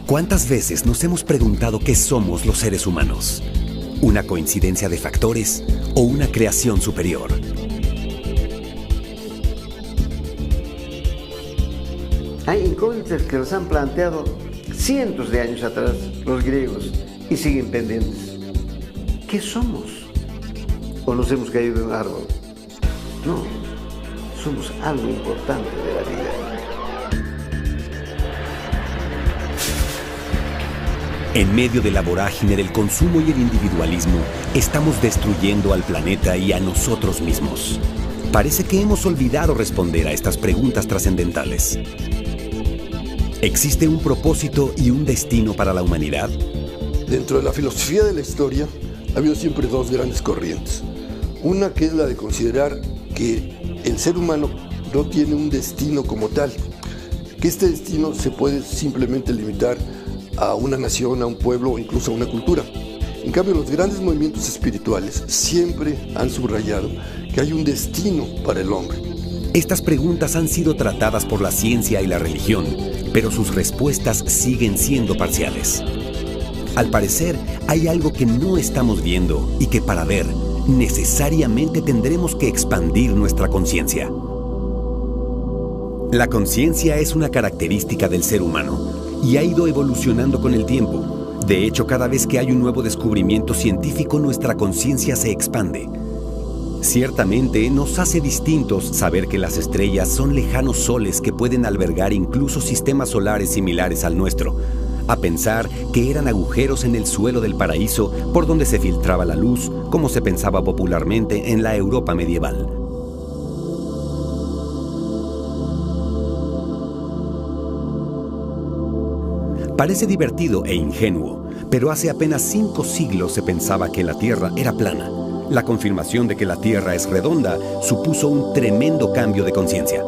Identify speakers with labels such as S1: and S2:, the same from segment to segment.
S1: ¿Cuántas veces nos hemos preguntado qué somos los seres humanos? ¿Una coincidencia de factores o una creación superior?
S2: Hay incógnitas que los han planteado cientos de años atrás los griegos y siguen pendientes. ¿Qué somos? ¿O nos hemos caído de un árbol? No, somos algo importante de la vida.
S1: En medio de la vorágine del consumo y el individualismo, estamos destruyendo al planeta y a nosotros mismos. Parece que hemos olvidado responder a estas preguntas trascendentales. ¿Existe un propósito y un destino para la humanidad?
S3: Dentro de la filosofía de la historia, ha habido siempre dos grandes corrientes. Una que es la de considerar que el ser humano no tiene un destino como tal, que este destino se puede simplemente limitar a una nación, a un pueblo o incluso a una cultura. En cambio, los grandes movimientos espirituales siempre han subrayado que hay un destino para el hombre.
S1: Estas preguntas han sido tratadas por la ciencia y la religión, pero sus respuestas siguen siendo parciales. Al parecer, hay algo que no estamos viendo y que para ver, necesariamente tendremos que expandir nuestra conciencia. La conciencia es una característica del ser humano y ha ido evolucionando con el tiempo. De hecho, cada vez que hay un nuevo descubrimiento científico, nuestra conciencia se expande. Ciertamente, nos hace distintos saber que las estrellas son lejanos soles que pueden albergar incluso sistemas solares similares al nuestro, a pensar que eran agujeros en el suelo del paraíso por donde se filtraba la luz, como se pensaba popularmente en la Europa medieval. Parece divertido e ingenuo, pero hace apenas 5 siglos se pensaba que la Tierra era plana. La confirmación de que la Tierra es redonda supuso un tremendo cambio de conciencia.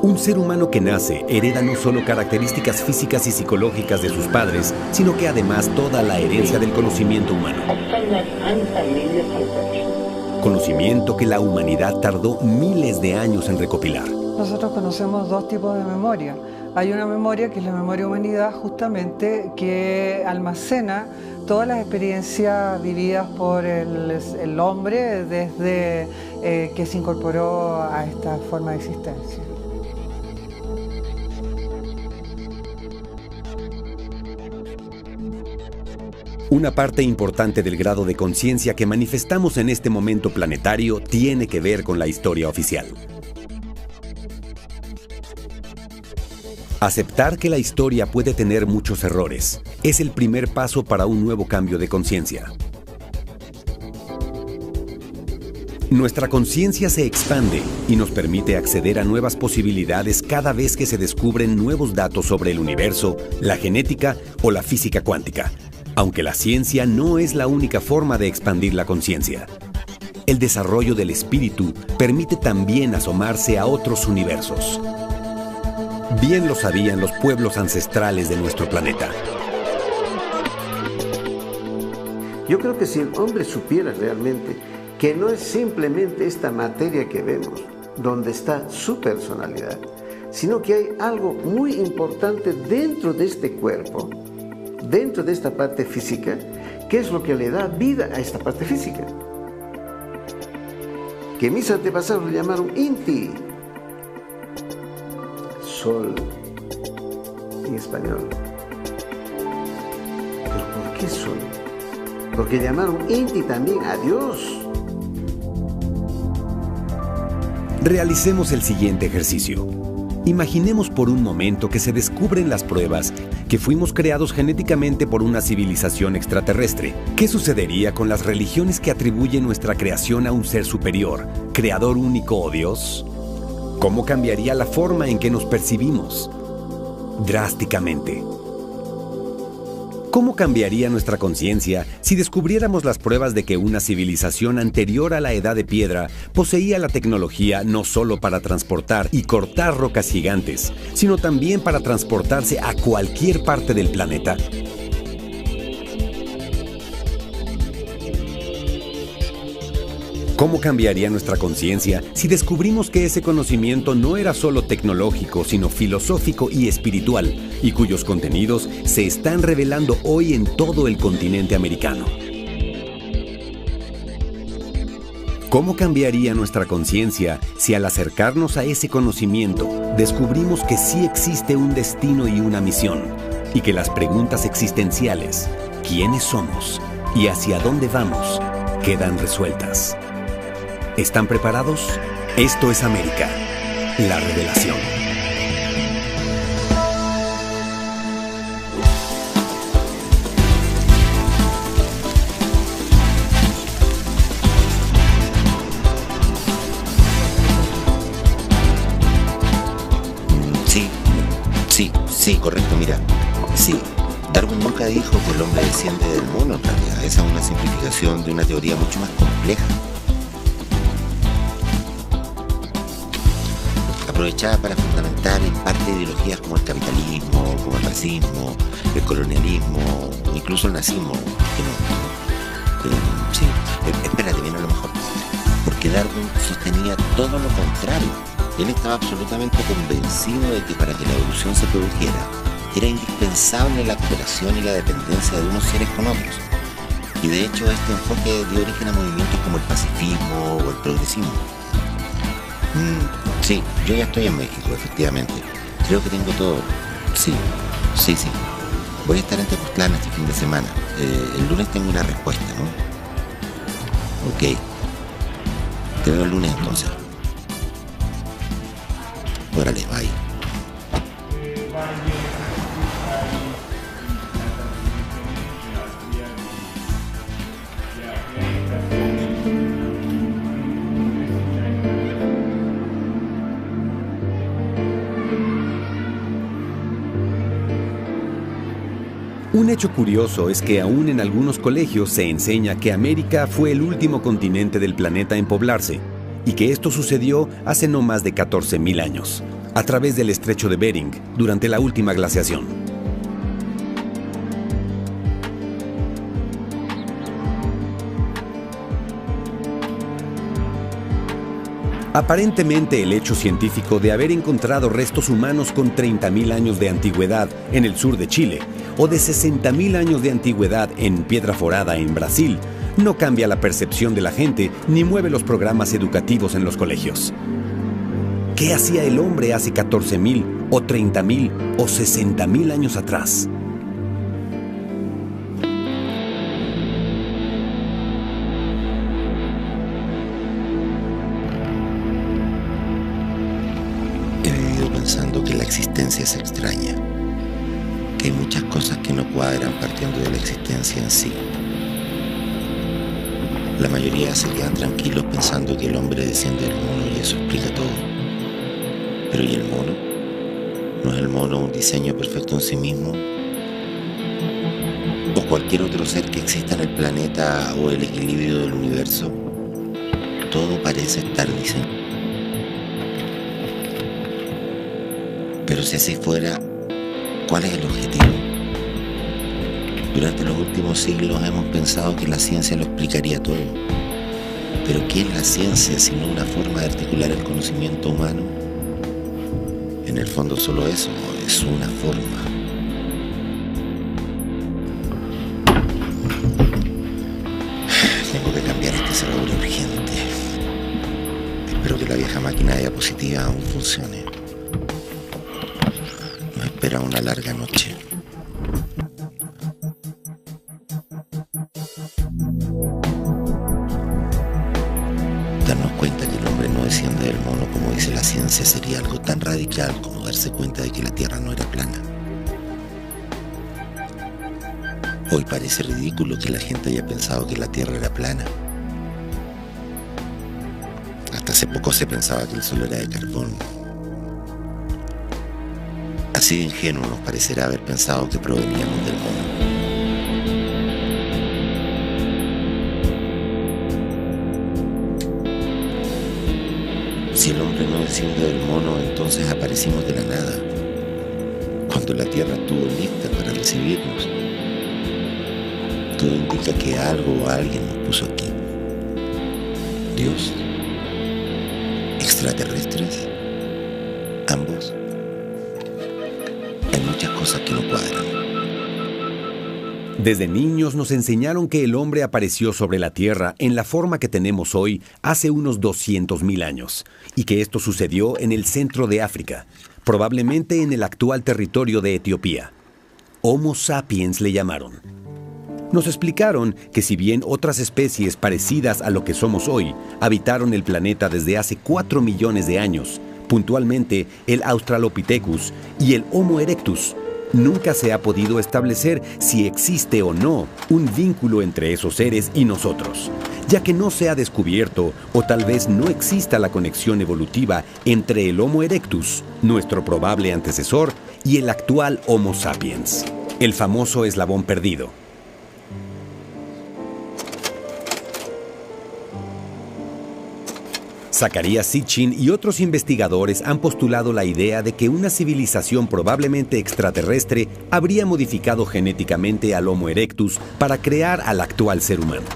S1: Un ser humano que nace hereda no solo características físicas y psicológicas de sus padres, sino que además toda la herencia del conocimiento humano. Conocimiento que la humanidad tardó miles de años en recopilar.
S4: Nosotros conocemos dos tipos de memoria. Hay una memoria que es la memoria humanidad, justamente, que almacena todas las experiencias vividas por el hombre desde que se incorporó a esta forma de existencia.
S1: Una parte importante del grado de conciencia que manifestamos en este momento planetario tiene que ver con la historia oficial. Aceptar que la historia puede tener muchos errores es el primer paso para un nuevo cambio de conciencia. Nuestra conciencia se expande y nos permite acceder a nuevas posibilidades cada vez que se descubren nuevos datos sobre el universo, la genética o la física cuántica, aunque la ciencia no es la única forma de expandir la conciencia. El desarrollo del espíritu permite también asomarse a otros universos. Bien lo sabían los pueblos ancestrales de nuestro planeta.
S2: Yo creo que si el hombre supiera realmente que no es simplemente esta materia que vemos, donde está su personalidad, sino que hay algo muy importante dentro de este cuerpo, dentro de esta parte física, que es lo que le da vida a esta parte física. Que mis antepasados lo llamaron Inti, sol en español. ¿Pero por qué sol? Porque llamaron Inti también a Dios.
S1: Realicemos el siguiente ejercicio. Imaginemos por un momento que se descubren las pruebas que fuimos creados genéticamente por una civilización extraterrestre. ¿Qué sucedería con las religiones que atribuyen nuestra creación a un ser superior, creador único o Dios? ¿Cómo cambiaría la forma en que nos percibimos? Drásticamente. ¿Cómo cambiaría nuestra conciencia si descubriéramos las pruebas de que una civilización anterior a la Edad de Piedra poseía la tecnología no solo para transportar y cortar rocas gigantes, sino también para transportarse a cualquier parte del planeta? ¿Cómo cambiaría nuestra conciencia si descubrimos que ese conocimiento no era solo tecnológico, sino filosófico y espiritual, y cuyos contenidos se están revelando hoy en todo el continente americano? ¿Cómo cambiaría nuestra conciencia si al acercarnos a ese conocimiento descubrimos que sí existe un destino y una misión, y que las preguntas existenciales, ¿quiénes somos y hacia dónde vamos?, quedan resueltas? ¿Están preparados? Esto es América, la revelación.
S5: Sí, correcto, mira. Sí, Darwin nunca dijo que el hombre desciende del mono, en realidad. Esa es una simplificación de una teoría mucho más compleja, aprovechada para fundamentar en parte ideologías como el capitalismo, como el racismo, el colonialismo, o incluso el nazismo. Espérate, viene a lo mejor. Porque Darwin sostenía todo lo contrario. Él estaba absolutamente convencido de que para que la evolución se produjera, era indispensable la cooperación y la dependencia de unos seres con otros. Y de hecho este enfoque dio origen a movimientos como el pacifismo o el progresismo. Sí, yo ya estoy en México, efectivamente. Creo que tengo todo. Sí. Voy a estar en Tepoztlán este fin de semana. El lunes tengo una respuesta, ¿no? Ok. Te veo el lunes entonces. Órale, bye.
S1: Un hecho curioso es que aún en algunos colegios se enseña que América fue el último continente del planeta en poblarse, y que esto sucedió hace no más de 14.000 años, a través del estrecho de Bering, durante la última glaciación. Aparentemente, el hecho científico de haber encontrado restos humanos con 30.000 años de antigüedad en el sur de Chile o de 60.000 años de antigüedad en Piedra Forada en Brasil no cambia la percepción de la gente ni mueve los programas educativos en los colegios. ¿Qué hacía el hombre hace 14.000 o 30.000 o 60.000 años atrás?
S5: He vivido pensando que la existencia es extraña, que hay muchas cosas que no cuadran partiendo de la existencia en sí. La mayoría se quedan tranquilos pensando que el hombre desciende del mono y eso explica todo. Pero ¿y el mono? ¿No es el mono un diseño perfecto en sí mismo? ¿O cualquier otro ser que exista en el planeta o el equilibrio del universo? Todo parece estar diseñado. Pero si así fuera, ¿cuál es el objetivo? Durante los últimos siglos hemos pensado que la ciencia lo explicaría todo. ¿Pero qué es la ciencia sino una forma de articular el conocimiento humano? En el fondo solo eso, es una forma. Tengo que cambiar este cerebro urgente. Espero que la vieja máquina de diapositiva aún funcione. Nos espera una larga noche. Darnos cuenta que el hombre no desciende del mono mono, como dice la ciencia, sería algo tan radical como darse cuenta de que la Tierra no era plana. Hoy parece ridículo que la gente haya pensado que la Tierra era plana. Hasta hace poco se pensaba que el Sol era de carbón. Así de ingenuo nos parecerá haber pensado que proveníamos del mono. Si el hombre no desciende del mono, entonces aparecimos de la nada, cuando la Tierra estuvo lista para recibirnos. Todo indica que algo o alguien nos puso aquí. ¿Dios? ¿Extraterrestres? ¿Ambos? Hay muchas cosas que no cuadran.
S1: Desde niños nos enseñaron que el hombre apareció sobre la Tierra en la forma que tenemos hoy hace unos 200.000 años, y que esto sucedió en el centro de África, probablemente en el actual territorio de Etiopía. Homo sapiens le llamaron. Nos explicaron que si bien otras especies parecidas a lo que somos hoy habitaron el planeta desde hace 4 millones de años, puntualmente el Australopithecus y el Homo erectus, nunca se ha podido establecer si existe o no un vínculo entre esos seres y nosotros, ya que no se ha descubierto o tal vez no exista la conexión evolutiva entre el Homo erectus, nuestro probable antecesor, y el actual Homo sapiens, el famoso eslabón perdido. Zecharia Sitchin y otros investigadores han postulado la idea de que una civilización probablemente extraterrestre habría modificado genéticamente al Homo erectus para crear al actual ser humano.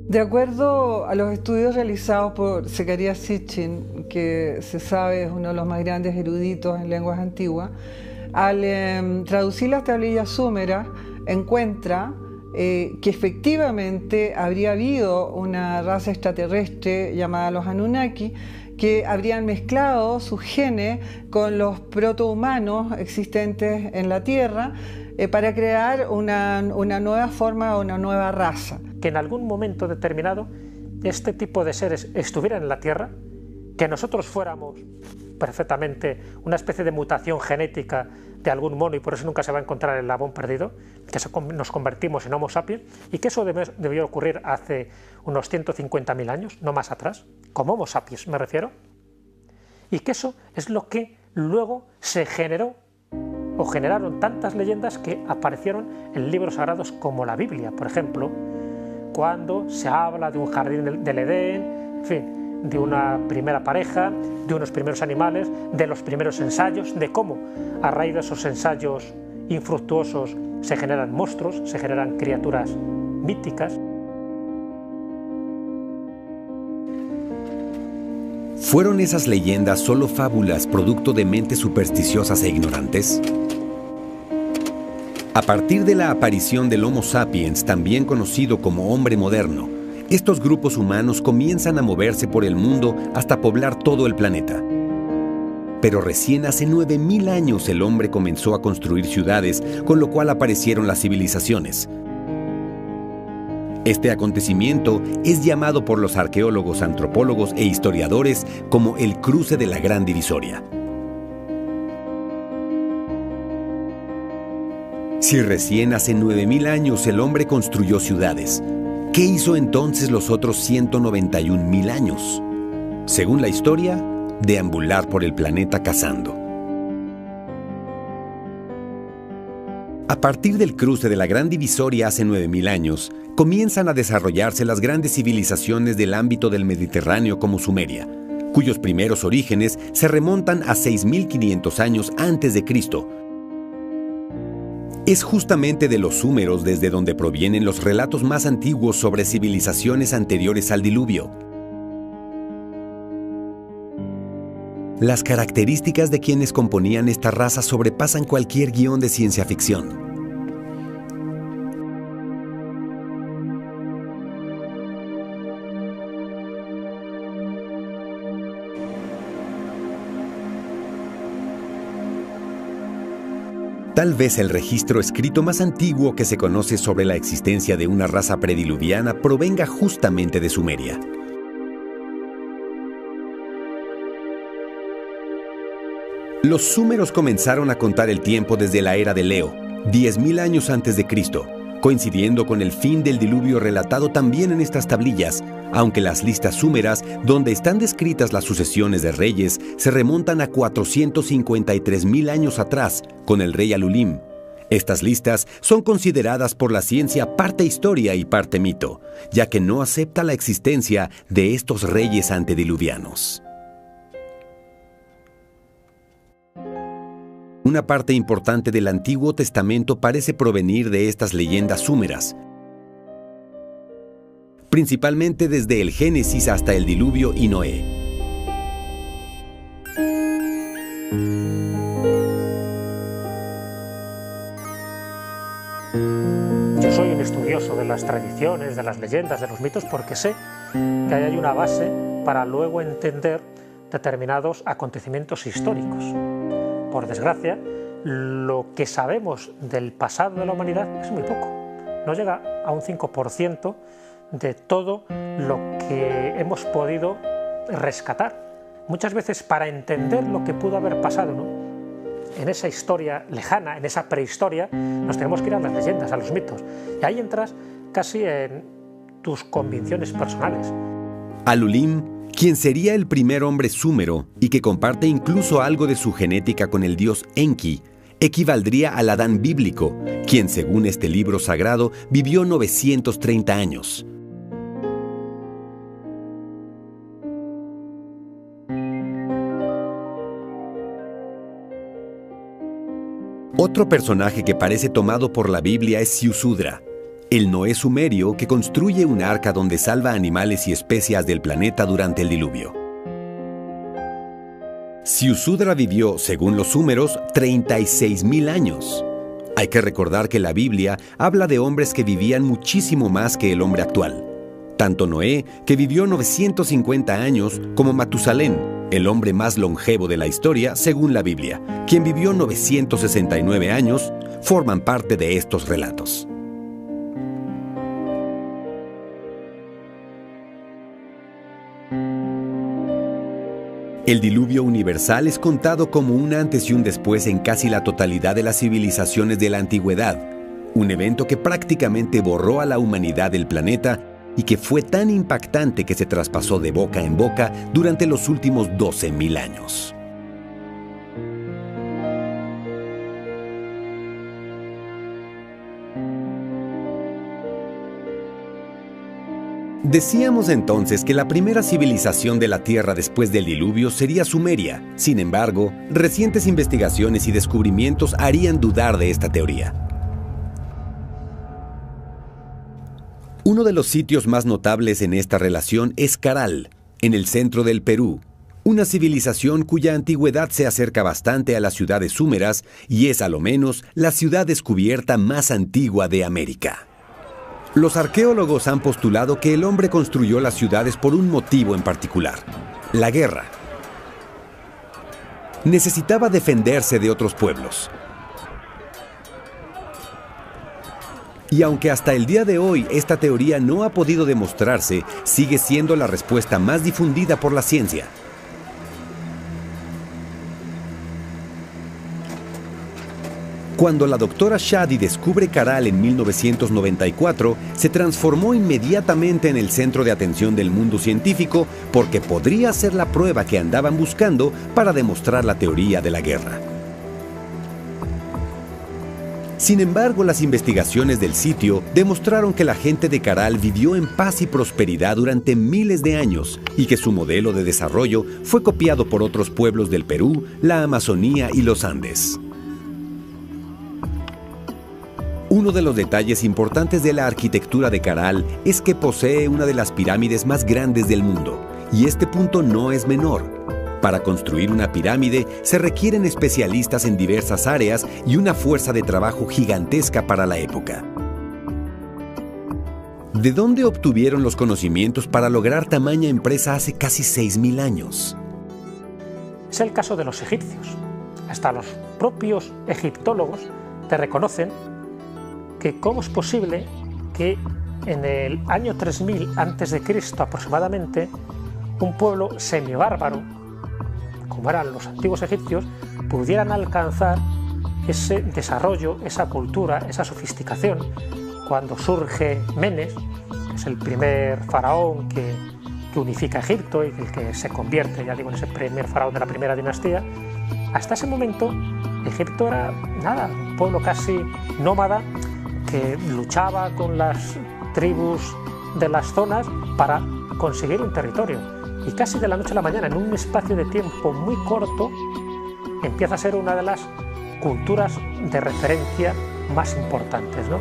S4: De acuerdo a los estudios realizados por Zecharia Sitchin, que se sabe es uno de los más grandes eruditos en lenguas antiguas, al traducir las tablillas súmeras encuentra que efectivamente habría habido una raza extraterrestre llamada los Anunnaki que habrían mezclado sus genes con los protohumanos existentes en la Tierra para crear una nueva forma, una nueva raza.
S6: Que en algún momento determinado este tipo de seres estuvieran en la Tierra, que nosotros fuéramos perfectamente una especie de mutación genética de algún mono y por eso nunca se va a encontrar el eslabón perdido, que nos convertimos en Homo sapiens, y que eso debió ocurrir hace unos 150.000 años, no más atrás, como Homo sapiens me refiero, y que eso es lo que luego se generó o generaron tantas leyendas que aparecieron en libros sagrados como la Biblia, por ejemplo, cuando se habla de un jardín del Edén, en fin, de una primera pareja, de unos primeros animales, de los primeros ensayos, de cómo a raíz de esos ensayos infructuosos se generan monstruos, se generan criaturas míticas.
S1: ¿Fueron esas leyendas solo fábulas producto de mentes supersticiosas e ignorantes? A partir de la aparición del Homo sapiens, también conocido como hombre moderno, estos grupos humanos comienzan a moverse por el mundo hasta poblar todo el planeta. Pero recién hace 9.000 años el hombre comenzó a construir ciudades, con lo cual aparecieron las civilizaciones. Este acontecimiento es llamado por los arqueólogos, antropólogos e historiadores como el cruce de la Gran Divisoria. Si recién hace 9.000 años el hombre construyó ciudades, ¿qué hizo entonces los otros 191.000 años? Según la historia, deambular por el planeta cazando. A partir del cruce de la Gran Divisoria hace 9.000 años, comienzan a desarrollarse las grandes civilizaciones del ámbito del Mediterráneo como Sumeria, cuyos primeros orígenes se remontan a 6.500 años antes de Cristo. Es justamente de los súmeros desde donde provienen los relatos más antiguos sobre civilizaciones anteriores al diluvio. Las características de quienes componían esta raza sobrepasan cualquier guión de ciencia ficción. Tal vez el registro escrito más antiguo que se conoce sobre la existencia de una raza prediluviana provenga justamente de Sumeria. Los súmeros comenzaron a contar el tiempo desde la era de Leo, 10.000 años antes de Cristo, coincidiendo con el fin del diluvio relatado también en estas tablillas, aunque las listas súmeras, donde están descritas las sucesiones de reyes, se remontan a 453.000 años atrás, con el rey Alulim. Estas listas son consideradas por la ciencia parte historia y parte mito, ya que no acepta la existencia de estos reyes antediluvianos. Una parte importante del Antiguo Testamento parece provenir de estas leyendas súmeras, principalmente desde el Génesis hasta el Diluvio y Noé.
S6: Yo soy un estudioso de las tradiciones, de las leyendas, de los mitos, porque sé que ahí hay una base para luego entender determinados acontecimientos históricos. Por desgracia, lo que sabemos del pasado de la humanidad es muy poco. No llega a un 5% de todo lo que hemos podido rescatar. Muchas veces para entender lo que pudo haber pasado, ¿no?, en esa historia lejana, en esa prehistoria, nos tenemos que ir a las leyendas, a los mitos. Y ahí entras casi en tus convicciones personales.
S1: Alulim, quien sería el primer hombre súmero y que comparte incluso algo de su genética con el dios Enki, equivaldría al Adán bíblico, quien según este libro sagrado vivió 930 años. Otro personaje que parece tomado por la Biblia es Ziusudra, el Noé sumerio que construye un arca donde salva animales y especies del planeta durante el diluvio. Ziusudra vivió, según los súmeros, 36.000 años. Hay que recordar que la Biblia habla de hombres que vivían muchísimo más que el hombre actual. Tanto Noé, que vivió 950 años, como Matusalén, el hombre más longevo de la historia, según la Biblia, quien vivió 969 años, forman parte de estos relatos. El diluvio universal es contado como un antes y un después en casi la totalidad de las civilizaciones de la antigüedad, un evento que prácticamente borró a la humanidad del planeta y que fue tan impactante que se traspasó de boca en boca durante los últimos 12.000 años. Decíamos entonces que la primera civilización de la Tierra después del diluvio sería Sumeria. Sin embargo, recientes investigaciones y descubrimientos harían dudar de esta teoría. Uno de los sitios más notables en esta relación es Caral, en el centro del Perú, una civilización cuya antigüedad se acerca bastante a las ciudades súmeras y es a lo menos la ciudad descubierta más antigua de América. Los arqueólogos han postulado que el hombre construyó las ciudades por un motivo en particular: la guerra. Necesitaba defenderse de otros pueblos. Y aunque hasta el día de hoy esta teoría no ha podido demostrarse, sigue siendo la respuesta más difundida por la ciencia. Cuando la doctora Shadi descubre Caral en 1994, se transformó inmediatamente en el centro de atención del mundo científico porque podría ser la prueba que andaban buscando para demostrar la teoría de la guerra. Sin embargo, las investigaciones del sitio demostraron que la gente de Caral vivió en paz y prosperidad durante miles de años y que su modelo de desarrollo fue copiado por otros pueblos del Perú, la Amazonía y los Andes. Uno de los detalles importantes de la arquitectura de Caral es que posee una de las pirámides más grandes del mundo, y este punto no es menor. Para construir una pirámide se requieren especialistas en diversas áreas y una fuerza de trabajo gigantesca para la época. ¿De dónde obtuvieron los conocimientos para lograr tamaña empresa hace casi 6.000 años?
S6: Es el caso de los egipcios. Hasta los propios egiptólogos te reconocen que cómo es posible que en el año 3000 a.C. aproximadamente, un pueblo semibárbaro, como eran los antiguos egipcios, pudieran alcanzar ese desarrollo, esa cultura, esa sofisticación, cuando surge Menes, que es el primer faraón que unifica Egipto y el que se convierte, ya digo, en ese primer faraón de la primera dinastía. Hasta ese momento, Egipto era nada, un pueblo casi nómada que luchaba con las tribus de las zonas para conseguir un territorio. Y casi de la noche a la mañana, en un espacio de tiempo muy corto, empieza a ser una de las culturas de referencia más importantes, ¿no?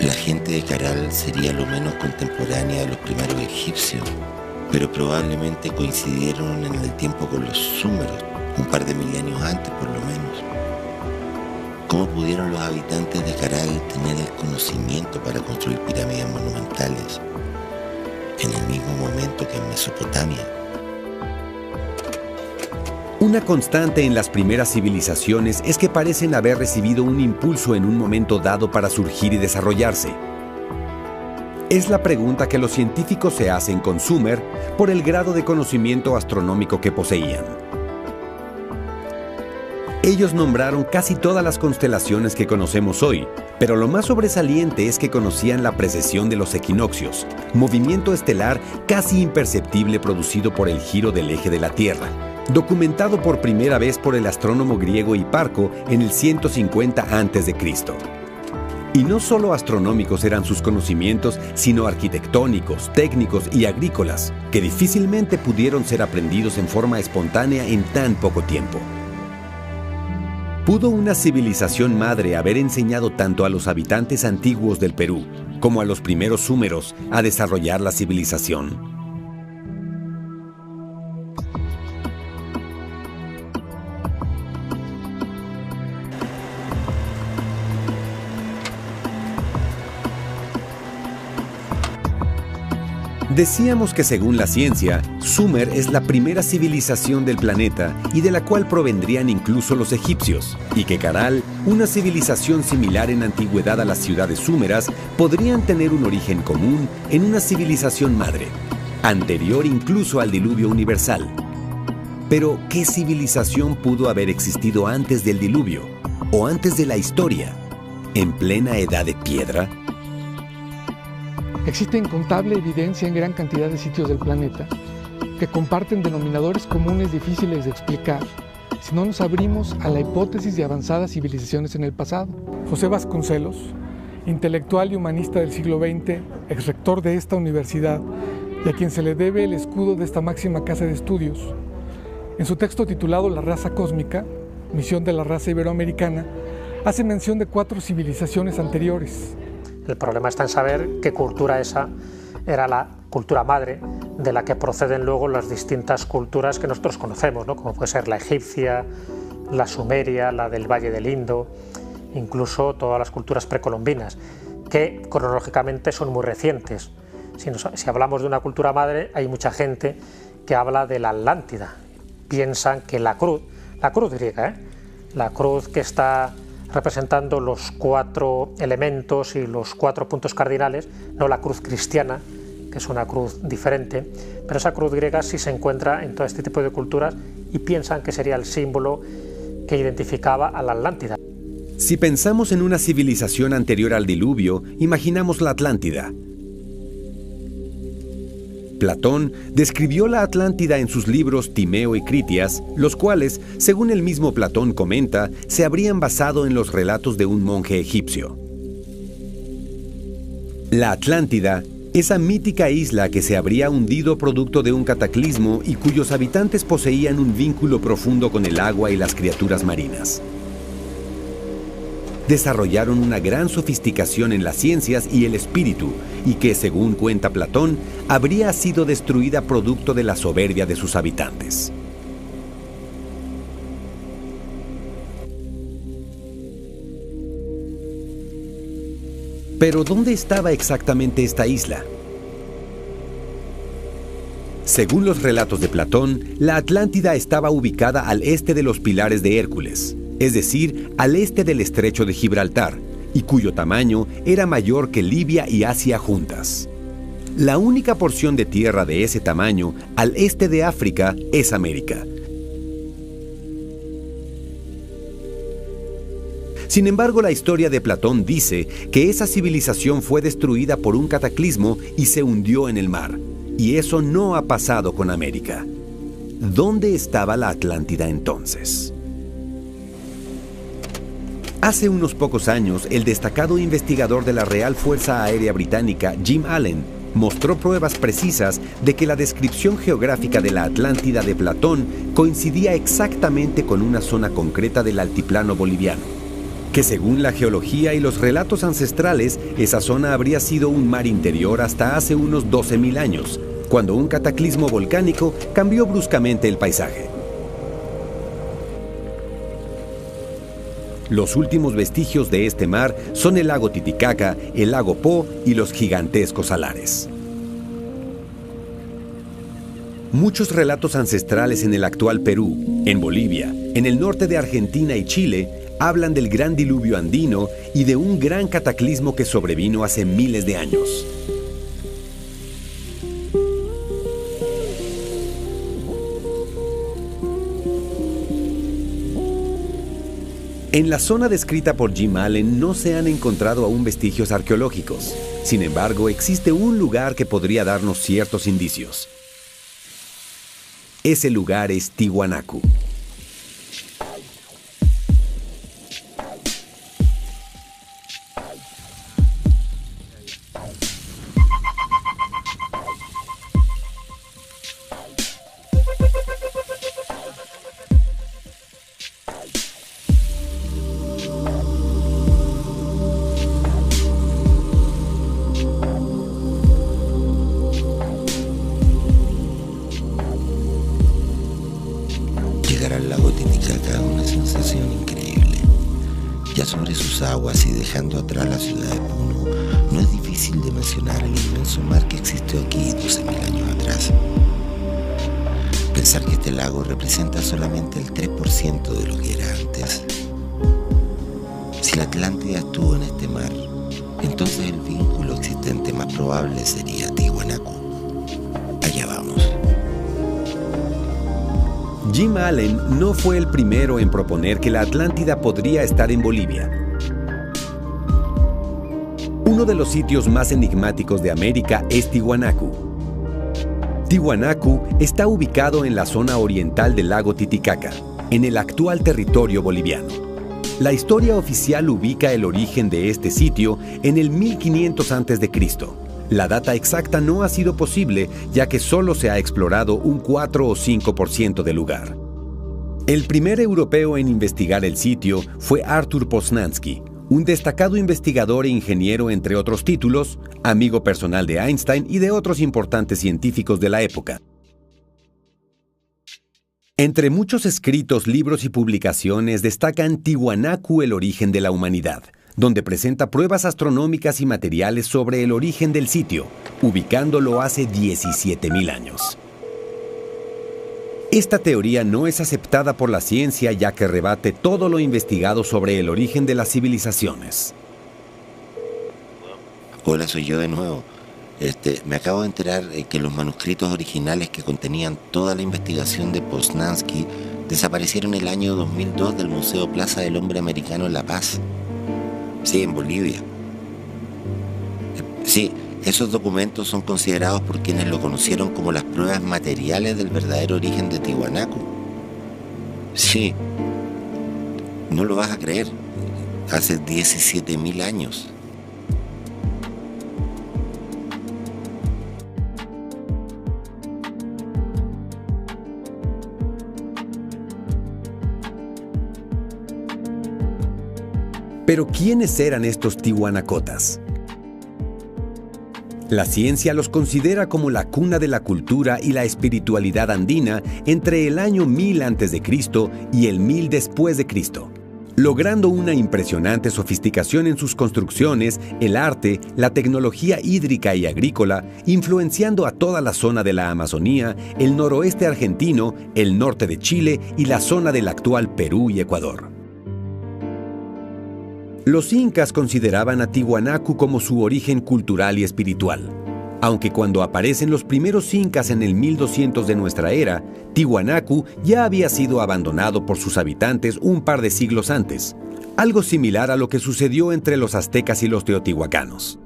S5: La gente de Caral sería lo menos contemporánea de los primarios egipcios, pero probablemente coincidieron en el tiempo con los súmeros, un par de milenios antes por lo menos. ¿Cómo pudieron los habitantes de Caral tener el conocimiento para construir pirámides monumentales en el mismo momento que en Mesopotamia?
S1: Una constante en las primeras civilizaciones es que parecen haber recibido un impulso en un momento dado para surgir y desarrollarse. Es la pregunta que los científicos se hacen con Sumer por el grado de conocimiento astronómico que poseían. Ellos nombraron casi todas las constelaciones que conocemos hoy, pero lo más sobresaliente es que conocían la precesión de los equinoccios, movimiento estelar casi imperceptible producido por el giro del eje de la Tierra, documentado por primera vez por el astrónomo griego Hiparco en el 150 a.C. Y no solo astronómicos eran sus conocimientos, sino arquitectónicos, técnicos y agrícolas, que difícilmente pudieron ser aprendidos en forma espontánea en tan poco tiempo. ¿Pudo una civilización madre haber enseñado tanto a los habitantes antiguos del Perú como a los primeros súmeros a desarrollar la civilización? Decíamos que según la ciencia, Sumer es la primera civilización del planeta y de la cual provendrían incluso los egipcios, y que Caral, una civilización similar en antigüedad a las ciudades súmeras, podrían tener un origen común en una civilización madre, anterior incluso al diluvio universal. Pero, ¿qué civilización pudo haber existido antes del diluvio, o antes de la historia, en plena edad de piedra?
S7: Existe incontable evidencia en gran cantidad de sitios del planeta que comparten denominadores comunes difíciles de explicar si no nos abrimos a la hipótesis de avanzadas civilizaciones en el pasado. José Vasconcelos, intelectual y humanista del siglo XX, exrector de esta universidad y a quien se le debe el escudo de esta máxima casa de estudios, en su texto titulado La raza cósmica, misión de la raza iberoamericana, hace mención de 4 civilizaciones anteriores.
S6: El problema está en saber qué cultura esa era la cultura madre de la que proceden luego las distintas culturas que nosotros conocemos, ¿no? Como puede ser la egipcia, la sumeria, la del Valle del Indo, incluso todas las culturas precolombinas, que cronológicamente son muy recientes. Si hablamos de una cultura madre, hay mucha gente que habla de la Atlántida. Piensan que la cruz griega, la cruz que está representando los 4 elementos y los 4 puntos cardinales, no la cruz cristiana, que es una cruz diferente, pero esa cruz griega sí se encuentra en todo este tipo de culturas y piensan que sería el símbolo que identificaba a la Atlántida.
S1: Si pensamos en una civilización anterior al diluvio, imaginamos la Atlántida. Platón describió la Atlántida en sus libros Timeo y Critias, los cuales, según el mismo Platón comenta, se habrían basado en los relatos de un monje egipcio. La Atlántida, esa mítica isla que se habría hundido producto de un cataclismo y cuyos habitantes poseían un vínculo profundo con el agua y las criaturas marinas. Desarrollaron una gran sofisticación en las ciencias y el espíritu, y que, según cuenta Platón, habría sido destruida producto de la soberbia de sus habitantes. Pero, ¿dónde estaba exactamente esta isla? Según los relatos de Platón, la Atlántida estaba ubicada al este de los Pilares de Hércules, es decir, al este del estrecho de Gibraltar, y cuyo tamaño era mayor que Libia y Asia juntas. La única porción de tierra de ese tamaño al este de África es América. Sin embargo, la historia de Platón dice que esa civilización fue destruida por un cataclismo y se hundió en el mar. Y eso no ha pasado con América. ¿Dónde estaba la Atlántida entonces? Hace unos pocos años, el destacado investigador de la Real Fuerza Aérea Británica, Jim Allen, mostró pruebas precisas de que la descripción geográfica de la Atlántida de Platón coincidía exactamente con una zona concreta del altiplano boliviano, que según la geología y los relatos ancestrales, esa zona habría sido un mar interior hasta hace unos 12.000 años, cuando un cataclismo volcánico cambió bruscamente el paisaje. Los últimos vestigios de este mar son el lago Titicaca, el lago Po y los gigantescos salares. Muchos relatos ancestrales en el actual Perú, en Bolivia, en el norte de Argentina y Chile, hablan del gran diluvio andino y de un gran cataclismo que sobrevino hace miles de años. En la zona descrita por Jim Allen no se han encontrado aún vestigios arqueológicos. Sin embargo, existe un lugar que podría darnos ciertos indicios. Ese lugar es Tiwanaku.
S5: Al lago Titicaca, una sensación increíble. Ya sobre sus aguas y dejando atrás la ciudad de Puno, no es difícil de mencionar el inmenso mar que existió aquí 12.000 años atrás. Pensar que este lago representa solamente el 3% de lo que era antes. Si la Atlántida estuvo en este mar, entonces el vínculo existente más probable sería Tiwanaku. Allá vamos.
S1: Jim Allen no fue el primero en proponer que la Atlántida podría estar en Bolivia. Uno de los sitios más enigmáticos de América es Tiwanaku. Tiwanaku está ubicado en la zona oriental del lago Titicaca, en el actual territorio boliviano. La historia oficial ubica el origen de este sitio en el 1500 a.C. La data exacta no ha sido posible, ya que solo se ha explorado un 4 o 5% del lugar. El primer europeo en investigar el sitio fue Arthur Poznański, un destacado investigador e ingeniero entre otros títulos, amigo personal de Einstein y de otros importantes científicos de la época. Entre muchos escritos, libros y publicaciones destacan Tiwanaku, el origen de la humanidad, donde presenta pruebas astronómicas y materiales sobre el origen del sitio, ubicándolo hace 17.000 años. Esta teoría no es aceptada por la ciencia, ya que rebate todo lo investigado sobre el origen de las civilizaciones.
S5: Hola, soy yo de nuevo. Me acabo de enterar que los manuscritos originales que contenían toda la investigación de Poznański desaparecieron el año 2002 del Museo Plaza del Hombre Americano en La Paz. Sí, en Bolivia. Sí, esos documentos son considerados por quienes lo conocieron como las pruebas materiales del verdadero origen de Tiwanaku. Sí, no lo vas a creer, hace 17.000 años.
S1: Pero ¿quiénes eran estos tiwanacotas? La ciencia los considera como la cuna de la cultura y la espiritualidad andina entre el año 1000 a.C. y el 1000 después de Cristo, logrando una impresionante sofisticación en sus construcciones, el arte, la tecnología hídrica y agrícola, influenciando a toda la zona de la Amazonía, el noroeste argentino, el norte de Chile y la zona del actual Perú y Ecuador. Los incas consideraban a Tiwanaku como su origen cultural y espiritual. Aunque cuando aparecen los primeros incas en el 1200 de nuestra era, Tiwanaku ya había sido abandonado por sus habitantes un par de siglos antes, algo similar a lo que sucedió entre los aztecas y los teotihuacanos.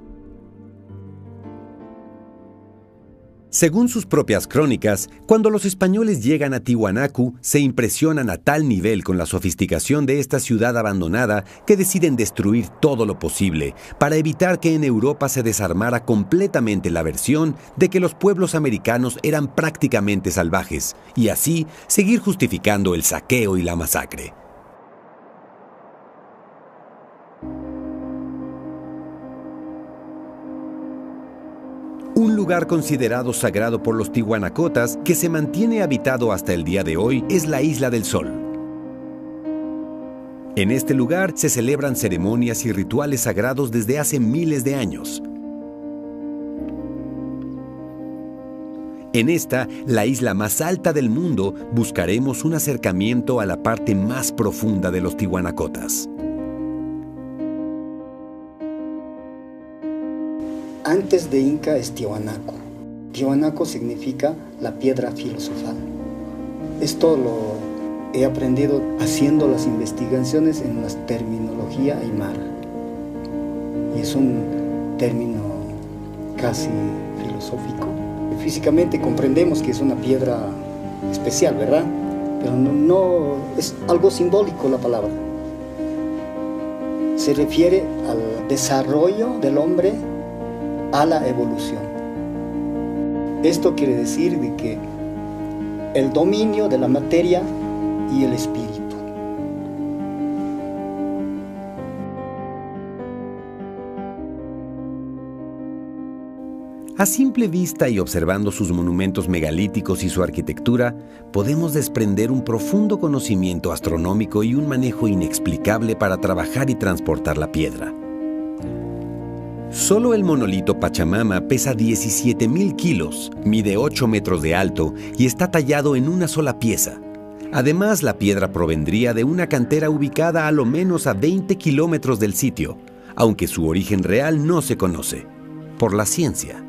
S1: Según sus propias crónicas, cuando los españoles llegan a Tiwanaku, se impresionan a tal nivel con la sofisticación de esta ciudad abandonada que deciden destruir todo lo posible para evitar que en Europa se desarmara completamente la versión de que los pueblos americanos eran prácticamente salvajes y así seguir justificando el saqueo y la masacre. Un lugar considerado sagrado por los tihuanacotas que se mantiene habitado hasta el día de hoy es la Isla del Sol. En este lugar se celebran ceremonias y rituales sagrados desde hace miles de años. En esta, la isla más alta del mundo, buscaremos un acercamiento a la parte más profunda de los tihuanacotas.
S8: Antes de Inca es Tiwanaku. Tiwanaku significa la piedra filosofal. Esto lo he aprendido haciendo las investigaciones en la terminología aymara. Y es un término casi filosófico. Físicamente comprendemos que es una piedra especial, ¿verdad? Pero no es algo simbólico la palabra. Se refiere al desarrollo del hombre a la evolución. Esto quiere decir de que el dominio de la materia y el espíritu.
S1: A simple vista y observando sus monumentos megalíticos y su arquitectura, podemos desprender un profundo conocimiento astronómico y un manejo inexplicable para trabajar y transportar la piedra. Solo el monolito Pachamama pesa 17,000 kilos, mide 8 metros de alto y está tallado en una sola pieza. Además, la piedra provendría de una cantera ubicada a lo menos a 20 kilómetros del sitio, aunque su origen real no se conoce, por la ciencia.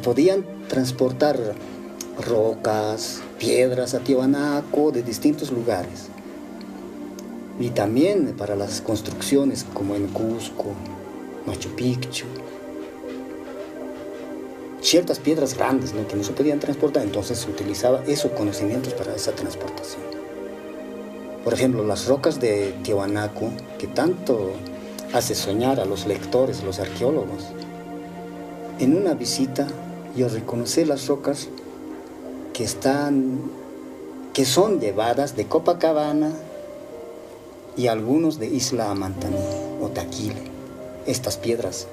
S8: Podían transportar rocas, piedras a Tiwanaku de distintos lugares. Y también para las construcciones como en Cusco, Machu Picchu. Ciertas piedras grandes, ¿no?, que no se podían transportar, entonces se utilizaba esos conocimientos para esa transportación. Por ejemplo, las rocas de Tiwanaku, que tanto hace soñar a los lectores, los arqueólogos. En una visita yo reconocí las rocas que son llevadas de Copacabana y algunos de Isla Amantani o Taquile, estas piedras,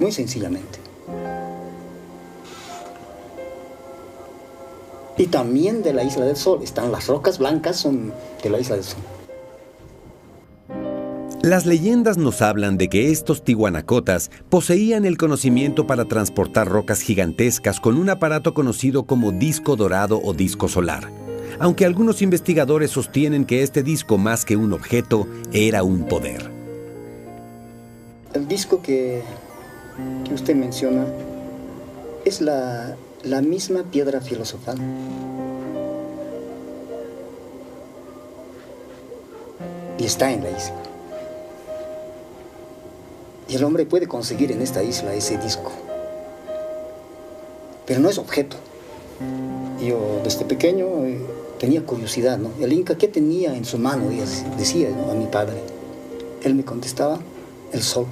S8: muy sencillamente. Y también de la Isla del Sol, están las rocas blancas, son de la Isla del Sol.
S1: Las leyendas nos hablan de que estos tihuanacotas poseían el conocimiento para transportar rocas gigantescas con un aparato conocido como disco dorado o disco solar. Aunque algunos investigadores sostienen que este disco, más que un objeto, era un poder.
S8: El disco que usted menciona es la misma piedra filosofal. Y está en la isla. Y el hombre puede conseguir en esta isla ese disco. Pero no es objeto. Yo desde pequeño tenía curiosidad, ¿no? El Inca, ¿qué tenía en su mano? Decía, ¿no?, a mi padre. Él me contestaba, el sol.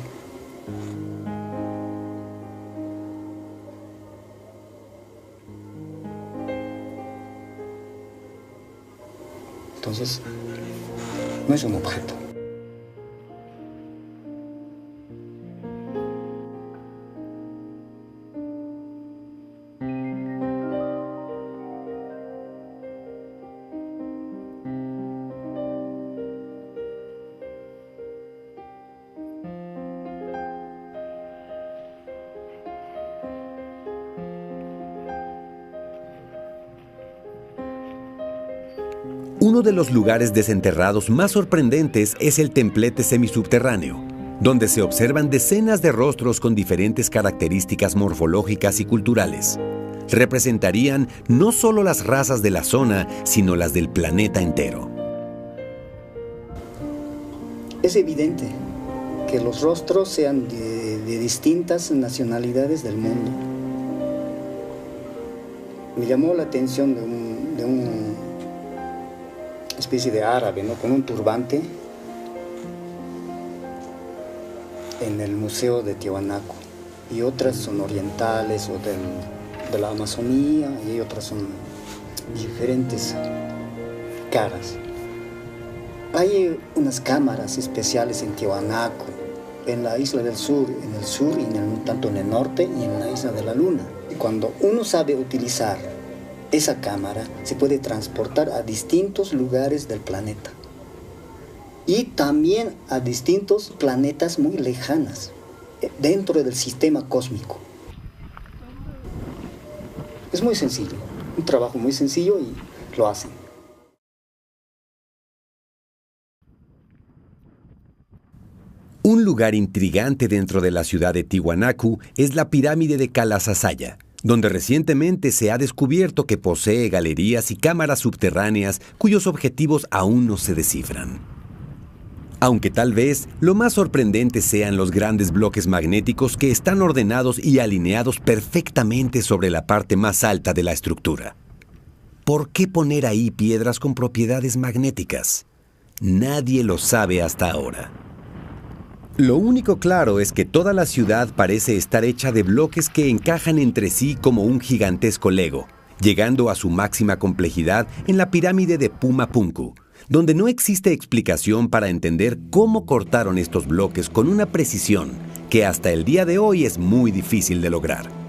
S8: Entonces, no es un objeto.
S1: Uno de los lugares desenterrados más sorprendentes es el templete semisubterráneo, donde se observan decenas de rostros con diferentes características morfológicas y culturales. Representarían no solo las razas de la zona, sino las del planeta entero.
S8: Es evidente que los rostros sean de distintas nacionalidades del mundo. Me llamó la atención de una especie de árabe, ¿no?, con un turbante en el Museo de Tiwanaku, y otras son orientales o de la Amazonía, y otras son diferentes caras. Hay unas cámaras especiales en Tiwanaku, en la isla del sur, en el sur y tanto en el norte y en la isla de la luna. Cuando uno sabe utilizar esa cámara, se puede transportar a distintos lugares del planeta y también a distintos planetas muy lejanos dentro del sistema cósmico. Es muy sencillo, un trabajo muy sencillo, y lo hacen.
S1: Un lugar intrigante dentro de la ciudad de Tiwanaku es la pirámide de Kalasasaya, donde recientemente se ha descubierto que posee galerías y cámaras subterráneas cuyos objetivos aún no se descifran. Aunque tal vez lo más sorprendente sean los grandes bloques magnéticos que están ordenados y alineados perfectamente sobre la parte más alta de la estructura. ¿Por qué poner ahí piedras con propiedades magnéticas? Nadie lo sabe hasta ahora. Lo único claro es que toda la ciudad parece estar hecha de bloques que encajan entre sí como un gigantesco Lego, llegando a su máxima complejidad en la pirámide de Pumapunku, donde no existe explicación para entender cómo cortaron estos bloques con una precisión que hasta el día de hoy es muy difícil de lograr.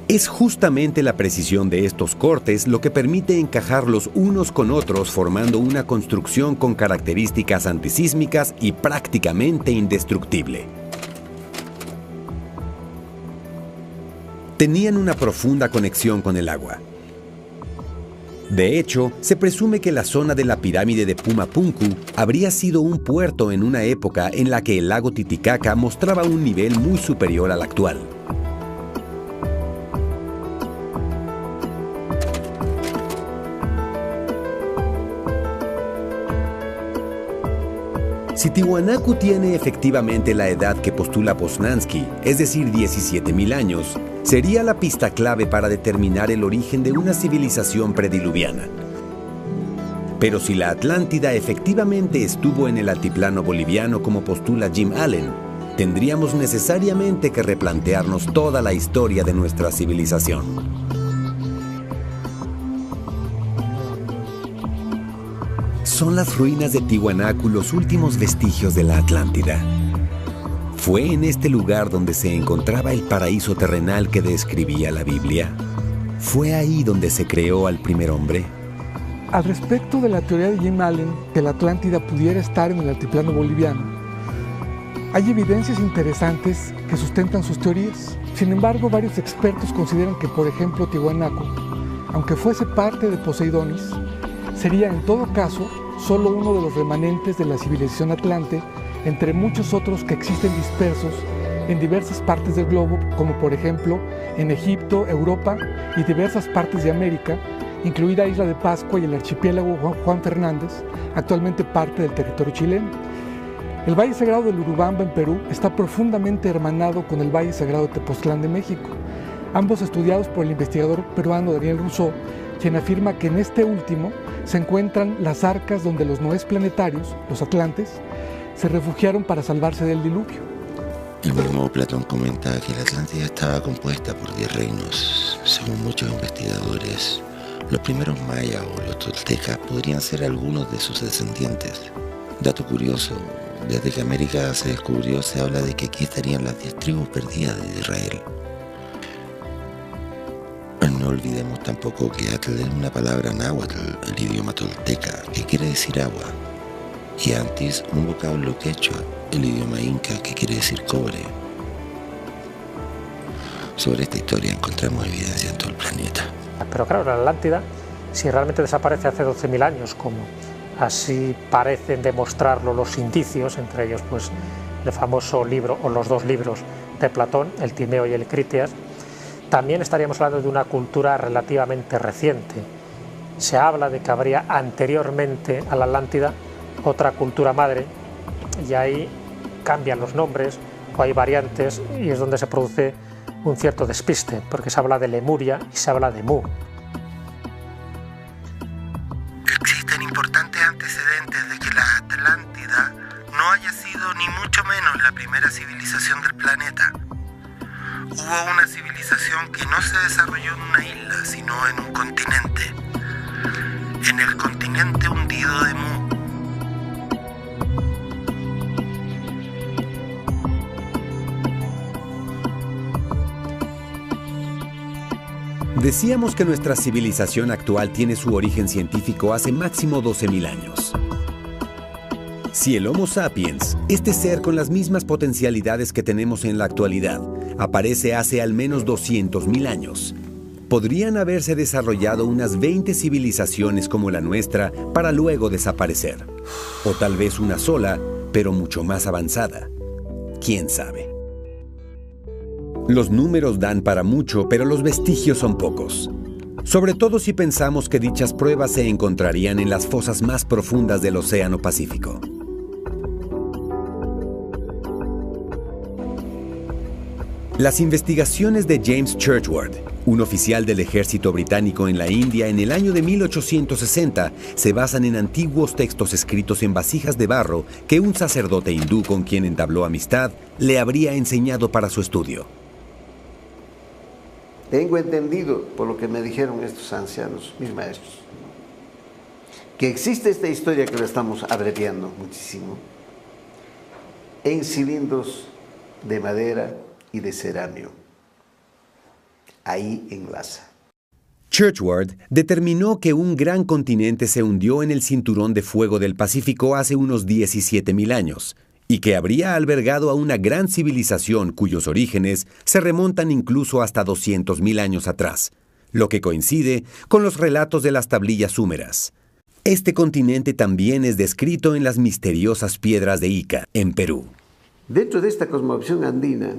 S1: Es justamente la precisión de estos cortes lo que permite encajarlos unos con otros, formando una construcción con características antisísmicas y prácticamente indestructible. Tenían una profunda conexión con el agua. De hecho, se presume que la zona de la pirámide de Pumapunku habría sido un puerto en una época en la que el lago Titicaca mostraba un nivel muy superior al actual. Si Tiwanaku tiene efectivamente la edad que postula Poznański, es decir, 17.000 años, sería la pista clave para determinar el origen de una civilización prediluviana. Pero si la Atlántida efectivamente estuvo en el altiplano boliviano como postula Jim Allen, tendríamos necesariamente que replantearnos toda la historia de nuestra civilización. Son las ruinas de Tiwanaku los últimos vestigios de la Atlántida. ¿Fue en este lugar donde se encontraba el paraíso terrenal que describía la Biblia? ¿Fue ahí donde se creó al primer hombre?
S7: Al respecto de la teoría de Jim Allen, que la Atlántida pudiera estar en el altiplano boliviano, hay evidencias interesantes que sustentan sus teorías. Sin embargo, varios expertos consideran que, por ejemplo, Tiwanaku, aunque fuese parte de Poseidonis, sería en todo caso solo uno de los remanentes de la civilización atlante, entre muchos otros que existen dispersos en diversas partes del globo, como por ejemplo en Egipto, Europa y diversas partes de América, incluida Isla de Pascua y el archipiélago Juan Fernández, actualmente parte del territorio chileno. El Valle Sagrado del Urubamba en Perú está profundamente hermanado con el Valle Sagrado de Tepoztlán de México, ambos estudiados por el investigador peruano Daniel Rousseau, quien afirma que en este último se encuentran las arcas donde los noés planetarios, los atlantes, se refugiaron para salvarse del diluvio.
S5: El mismo Platón comenta que la Atlántida estaba compuesta por 10 reinos. Según muchos investigadores, los primeros mayas o los toltecas podrían ser algunos de sus descendientes. Dato curioso, desde que América se descubrió se habla de que aquí estarían las 10 tribus perdidas de Israel. No olvidemos tampoco que Atl es una palabra náhuatl, el idioma tolteca, que quiere decir agua, y Antis, un vocablo quechua, el idioma inca, que quiere decir cobre. Sobre esta historia encontramos evidencia en todo el planeta.
S6: Pero claro, la Atlántida si realmente desaparece hace 12.000 años, como así parecen demostrarlo los indicios, entre ellos pues el famoso libro o los dos libros de Platón, el Timeo y el Critias, también estaríamos hablando de una cultura relativamente reciente. Se habla de que habría anteriormente a la Atlántida otra cultura madre, y ahí cambian los nombres o hay variantes, y es donde se produce un cierto despiste, porque se habla de Lemuria y se habla de Mu.
S9: Existen importantes antecedentes de que la Atlántida no haya sido ni mucho menos la primera civilización del planeta. Hubo una civilización que no se desarrolló en una isla, sino en un continente. En el continente hundido de Mu.
S1: Decíamos que nuestra civilización actual tiene su origen científico hace máximo 12.000 años. Si el Homo sapiens, este ser con las mismas potencialidades que tenemos en la actualidad, aparece hace al menos 200.000 años, podrían haberse desarrollado unas 20 civilizaciones como la nuestra para luego desaparecer. O tal vez una sola, pero mucho más avanzada. ¿Quién sabe? Los números dan para mucho, pero los vestigios son pocos. Sobre todo si pensamos que dichas pruebas se encontrarían en las fosas más profundas del Océano Pacífico. Las investigaciones de James Churchward, un oficial del ejército británico en la India en el año de 1860, se basan en antiguos textos escritos en vasijas de barro que un sacerdote hindú con quien entabló amistad le habría enseñado para su estudio.
S2: Tengo entendido, por lo que me dijeron estos ancianos, mis maestros, que existe esta historia que la estamos abreviando muchísimo, en cilindros de madera y de cerámico. Ahí enlaza.
S1: Churchward determinó que un gran continente se hundió en el cinturón de fuego del Pacífico hace unos 17.000 años, y que habría albergado a una gran civilización cuyos orígenes se remontan incluso hasta 200.000 años atrás, lo que coincide con los relatos de las tablillas súmeras. Este continente también es descrito en las misteriosas piedras de Ica, en Perú.
S2: Dentro de esta cosmovisión andina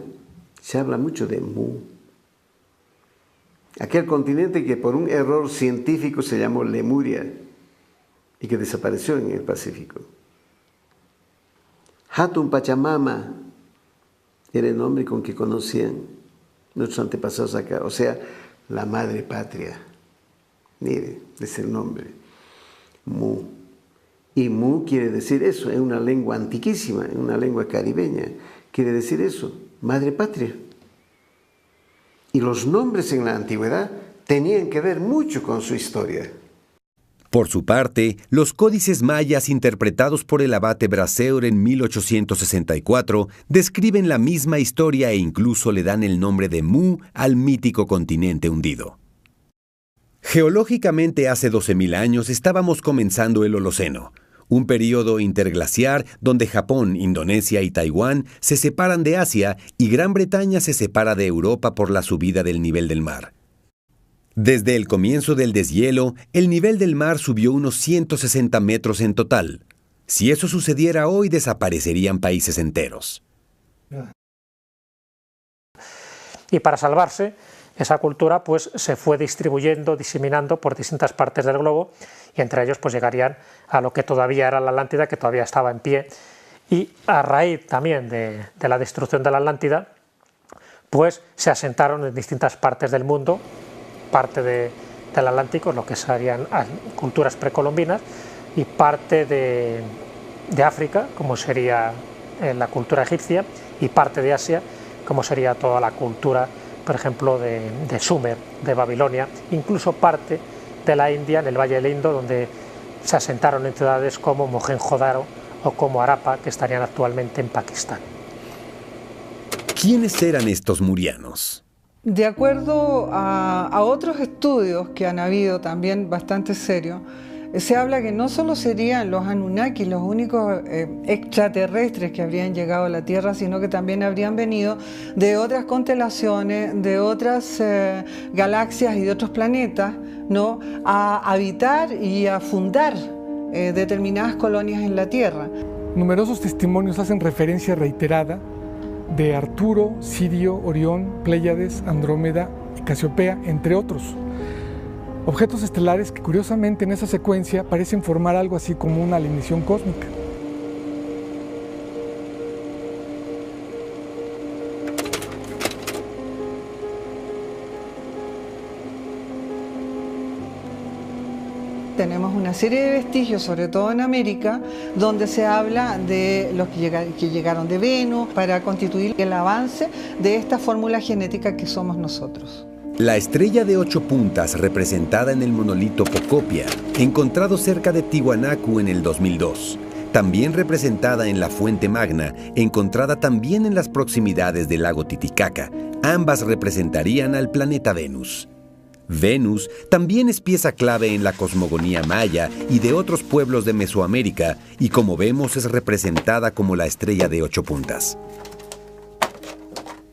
S2: se habla mucho de Mu, aquel continente que por un error científico se llamó Lemuria y que desapareció en el Pacífico. Hatun Pachamama era el nombre con que conocían nuestros antepasados acá, o sea, la madre patria. Mire, es el nombre. Mu. Y Mu quiere decir eso, es una lengua antiquísima, es una lengua caribeña. Quiere decir eso, madre patria. Y los nombres en la antigüedad tenían que ver mucho con su historia.
S1: Por su parte, los códices mayas interpretados por el abate Brasseur en 1864 describen la misma historia e incluso le dan el nombre de Mu al mítico continente hundido. Geológicamente, hace 12.000 años estábamos comenzando el Holoceno, un período interglaciar donde Japón, Indonesia y Taiwán se separan de Asia y Gran Bretaña se separa de Europa por la subida del nivel del mar. Desde el comienzo del deshielo, el nivel del mar subió unos 160 metros en total. Si eso sucediera hoy, desaparecerían países enteros.
S6: Y para salvarse, esa cultura pues se fue distribuyendo, diseminando por distintas partes del globo, y entre ellos pues llegarían a lo que todavía era la Atlántida, que todavía estaba en pie. Y a raíz también de la destrucción de la Atlántida, pues se asentaron en distintas partes del mundo, parte del Atlántico, lo que serían culturas precolombinas, y parte de África, como sería la cultura egipcia, y parte de Asia, como sería toda la cultura, por ejemplo, de Sumer, de Babilonia, incluso parte de la India, en el Valle del Indo, donde se asentaron en ciudades como Mohenjo-Daro o como Harappa, que estarían actualmente en Pakistán.
S1: ¿Quiénes eran estos murianos?
S4: De acuerdo a otros estudios que han habido también bastante serios, se habla que no solo serían los Anunnaki los únicos extraterrestres que habrían llegado a la Tierra, sino que también habrían venido de otras constelaciones, de otras galaxias y de otros planetas ¿no?, a habitar y a fundar determinadas colonias en la Tierra.
S7: Numerosos testimonios hacen referencia reiterada de Arturo, Sirio, Orión, Pléyades, Andrómeda y Casiopea, entre otros. Objetos estelares que curiosamente en esa secuencia parecen formar algo así como una alineación cósmica.
S4: Tenemos una serie de vestigios, sobre todo en América, donde se habla de los que llegaron de Venus para constituir el avance de esta fórmula genética que somos nosotros.
S1: La estrella de 8 puntas representada en el monolito Pocopia, encontrado cerca de Tiwanaku en el 2002. También representada en la Fuente Magna, encontrada también en las proximidades del lago Titicaca. Ambas representarían al planeta Venus. Venus también es pieza clave en la cosmogonía maya y de otros pueblos de Mesoamérica, y como vemos es representada como la estrella de 8 puntas.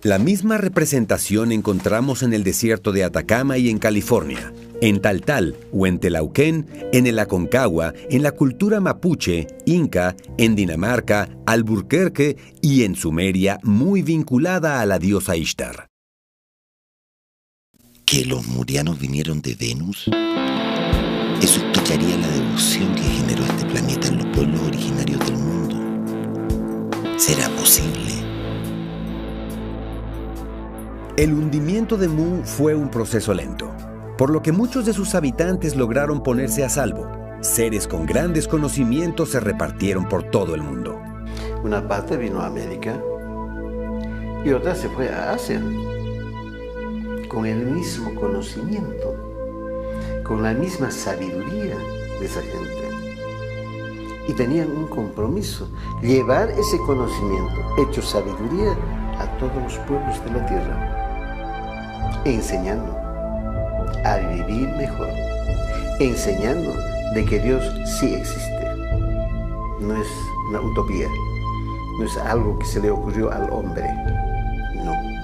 S1: La misma representación encontramos en el desierto de Atacama y en California, en Taltal o en Telauquén, en el Aconcagua, en la cultura mapuche, inca, en Dinamarca, Alburquerque y en Sumeria, muy vinculada a la diosa Ishtar.
S5: ¿Que los murianos vinieron de Venus? Eso explicaría la devoción que generó este planeta en los pueblos originarios del mundo. ¿Será posible?
S1: El hundimiento de Mu fue un proceso lento, por lo que muchos de sus habitantes lograron ponerse a salvo. Seres con grandes conocimientos se repartieron por todo el mundo.
S2: Una parte vino a América y otra se fue a Asia, con el mismo conocimiento, con la misma sabiduría de esa gente. Y tenían un compromiso, llevar ese conocimiento, hecho sabiduría, a todos los pueblos de la tierra, enseñando a vivir mejor, enseñando de que Dios sí existe. No es una utopía, no es algo que se le ocurrió al hombre, no.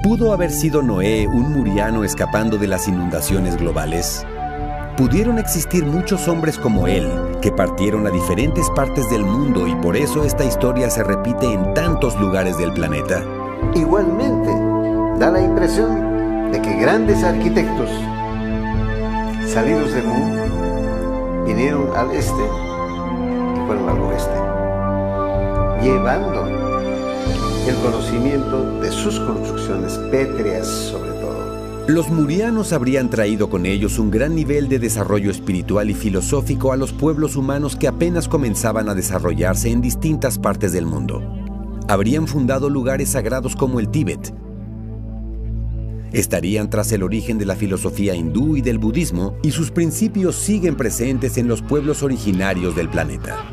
S1: ¿Pudo haber sido Noé un muriano escapando de las inundaciones globales? ¿Pudieron existir muchos hombres como él, que partieron a diferentes partes del mundo y por eso esta historia se repite en tantos lugares del planeta?
S2: Igualmente, da la impresión de que grandes arquitectos salidos de Mu vinieron al este y fueron al oeste, llevando el conocimiento de sus construcciones pétreas sobre todo.
S1: Los murianos habrían traído con ellos un gran nivel de desarrollo espiritual y filosófico a los pueblos humanos que apenas comenzaban a desarrollarse en distintas partes del mundo. Habrían fundado lugares sagrados como el Tíbet. Estarían tras el origen de la filosofía hindú y del budismo, y sus principios siguen presentes en los pueblos originarios del planeta.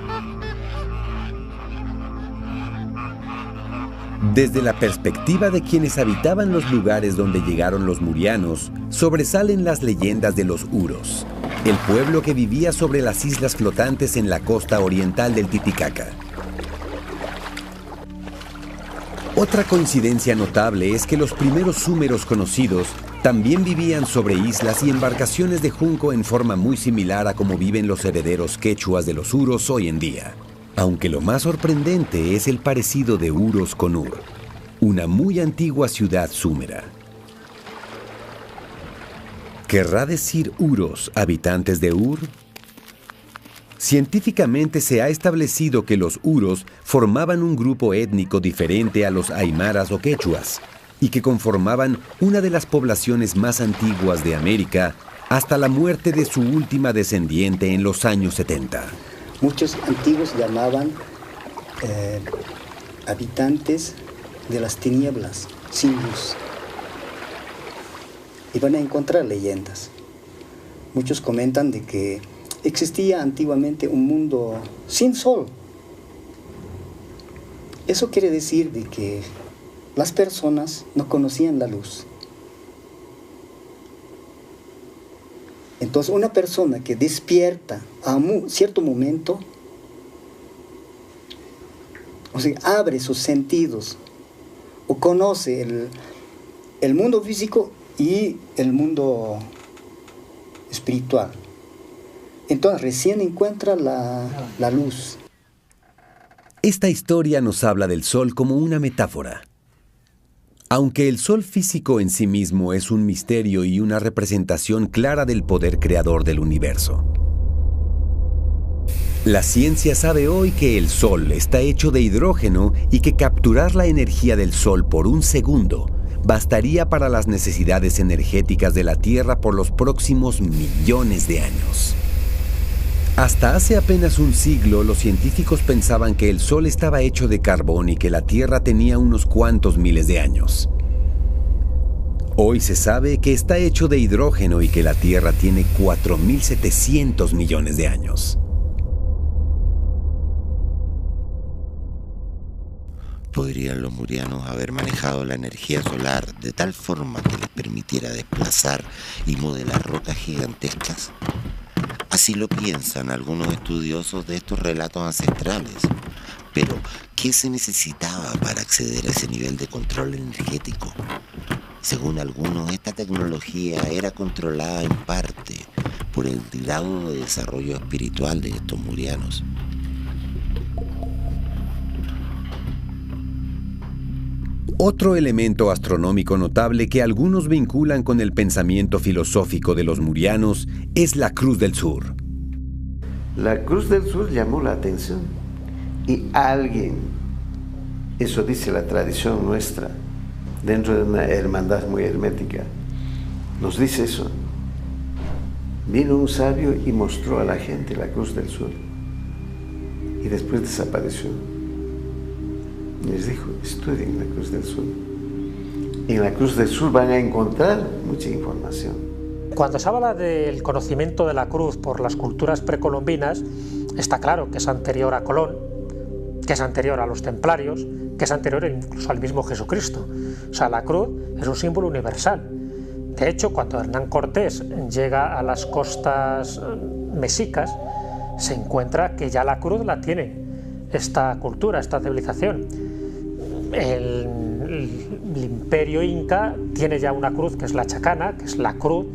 S1: Desde la perspectiva de quienes habitaban los lugares donde llegaron los murianos, sobresalen las leyendas de los Uros, el pueblo que vivía sobre las islas flotantes en la costa oriental del Titicaca. Otra coincidencia notable es que los primeros súmeros conocidos también vivían sobre islas y embarcaciones de junco en forma muy similar a como viven los herederos quechuas de los Uros hoy en día. Aunque lo más sorprendente es el parecido de Uros con Ur, una muy antigua ciudad súmera. ¿Querrá decir Uros habitantes de Ur? Científicamente se ha establecido que los Uros formaban un grupo étnico diferente a los aymaras o quechuas y que conformaban una de las poblaciones más antiguas de América hasta la muerte de su última descendiente en los años 70.
S8: Muchos antiguos llamaban habitantes de las tinieblas, sin luz. Y van a encontrar leyendas. Muchos comentan de que existía antiguamente un mundo sin sol. Eso quiere decir de que las personas no conocían la luz. Entonces una persona que despierta a cierto momento, o sea, abre sus sentidos o conoce el mundo físico y el mundo espiritual. Entonces recién encuentra la luz.
S1: Esta historia nos habla del sol como una metáfora. Aunque el sol físico en sí mismo es un misterio y una representación clara del poder creador del universo, la ciencia sabe hoy que el sol está hecho de hidrógeno y que capturar la energía del sol por un segundo bastaría para las necesidades energéticas de la Tierra por los próximos millones de años. Hasta hace apenas un siglo, los científicos pensaban que el Sol estaba hecho de carbón y que la Tierra tenía unos cuantos miles de años. Hoy se sabe que está hecho de hidrógeno y que la Tierra tiene 4.700 millones de años.
S5: ¿Podrían los murianos haber manejado la energía solar de tal forma que les permitiera desplazar y modelar rocas gigantescas? Así lo piensan algunos estudiosos de estos relatos ancestrales. Pero, ¿qué se necesitaba para acceder a ese nivel de control energético? Según algunos, esta tecnología era controlada en parte por el grado de desarrollo espiritual de estos murianos.
S1: Otro elemento astronómico notable que algunos vinculan con el pensamiento filosófico de los murianos es la Cruz del Sur.
S2: La Cruz del Sur llamó la atención y alguien, eso dice la tradición nuestra, dentro de una hermandad muy hermética, nos dice eso. Vino un sabio y mostró a la gente la Cruz del Sur y después desapareció. Les dijo, estudien la Cruz del Sur. En la Cruz del Sur van a encontrar mucha información.
S6: Cuando se habla del conocimiento de la cruz por las culturas precolombinas, está claro que es anterior a Colón, que es anterior a los templarios, que es anterior incluso al mismo Jesucristo. O sea, la cruz es un símbolo universal. De hecho, cuando Hernán Cortés llega a las costas mexicas, se encuentra que ya la cruz la tiene esta cultura, esta civilización. El imperio inca tiene ya una cruz que es la chacana, que es la cruz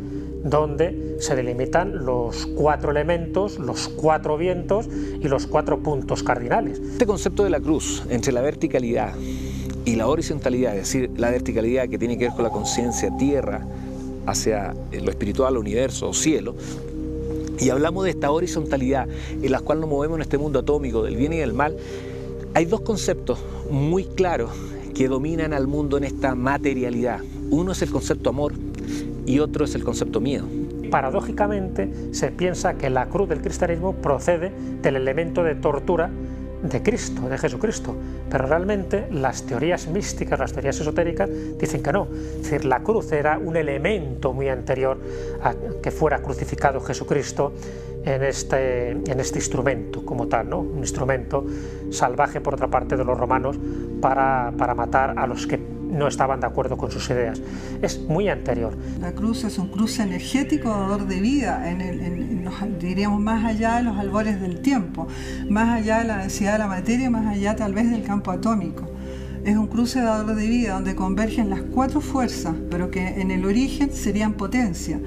S6: donde se delimitan los 4 elementos, los 4 vientos y los 4 puntos cardinales.
S10: Este concepto de la cruz, entre la verticalidad y la horizontalidad, es decir, la verticalidad que tiene que ver con la conciencia tierra hacia lo espiritual, universo o cielo, y hablamos de esta horizontalidad en la cual nos movemos en este mundo atómico del bien y del mal, hay dos conceptos muy claros que dominan al mundo en esta materialidad. Uno es el concepto amor y otro es el concepto miedo.
S6: Paradójicamente se piensa que la cruz del cristianismo procede del elemento de tortura de Cristo, de Jesucristo, pero realmente las teorías místicas, las teorías esotéricas dicen que no. Es decir, la cruz era un elemento muy anterior a que fuera crucificado Jesucristo en este instrumento como tal, ¿no? Un instrumento salvaje por otra parte de los romanos para matar a los que no estaban de acuerdo con sus ideas. Es muy anterior.
S4: La cruz es un cruce energético dador de vida, diríamos más allá de los albores del tiempo, más allá de la densidad de la materia, más allá tal vez del campo atómico. Es un cruce dador de vida donde convergen las 4 fuerzas, pero que en el origen serían potencia.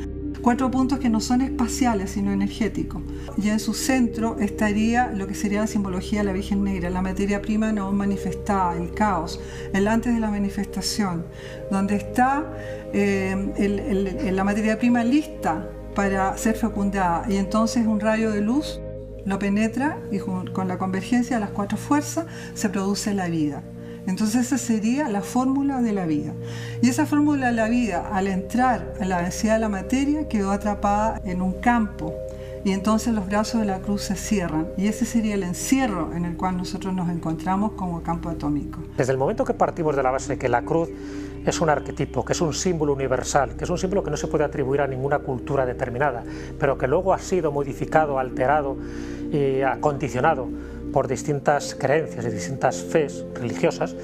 S4: 4 puntos que no son espaciales, sino energéticos. Y en su centro estaría lo que sería la simbología de la Virgen Negra, la materia prima no manifestada, el caos, el antes de la manifestación, donde está la materia prima lista para ser fecundada. Y entonces un rayo de luz lo penetra y con la convergencia de las 4 fuerzas se produce la vida. Entonces esa sería la fórmula de la vida. Y esa fórmula de la vida, al entrar a la densidad de la materia, quedó atrapada en un campo. Y entonces los brazos de la cruz se cierran. Y ese sería el encierro en el cual nosotros nos encontramos como campo atómico.
S6: Desde el momento que partimos de la base de que la cruz es un arquetipo, que es un símbolo universal, que es un símbolo que no se puede atribuir a ninguna cultura determinada, pero que luego ha sido modificado, alterado y acondicionado por distintas creencias y distintas fes religiosas,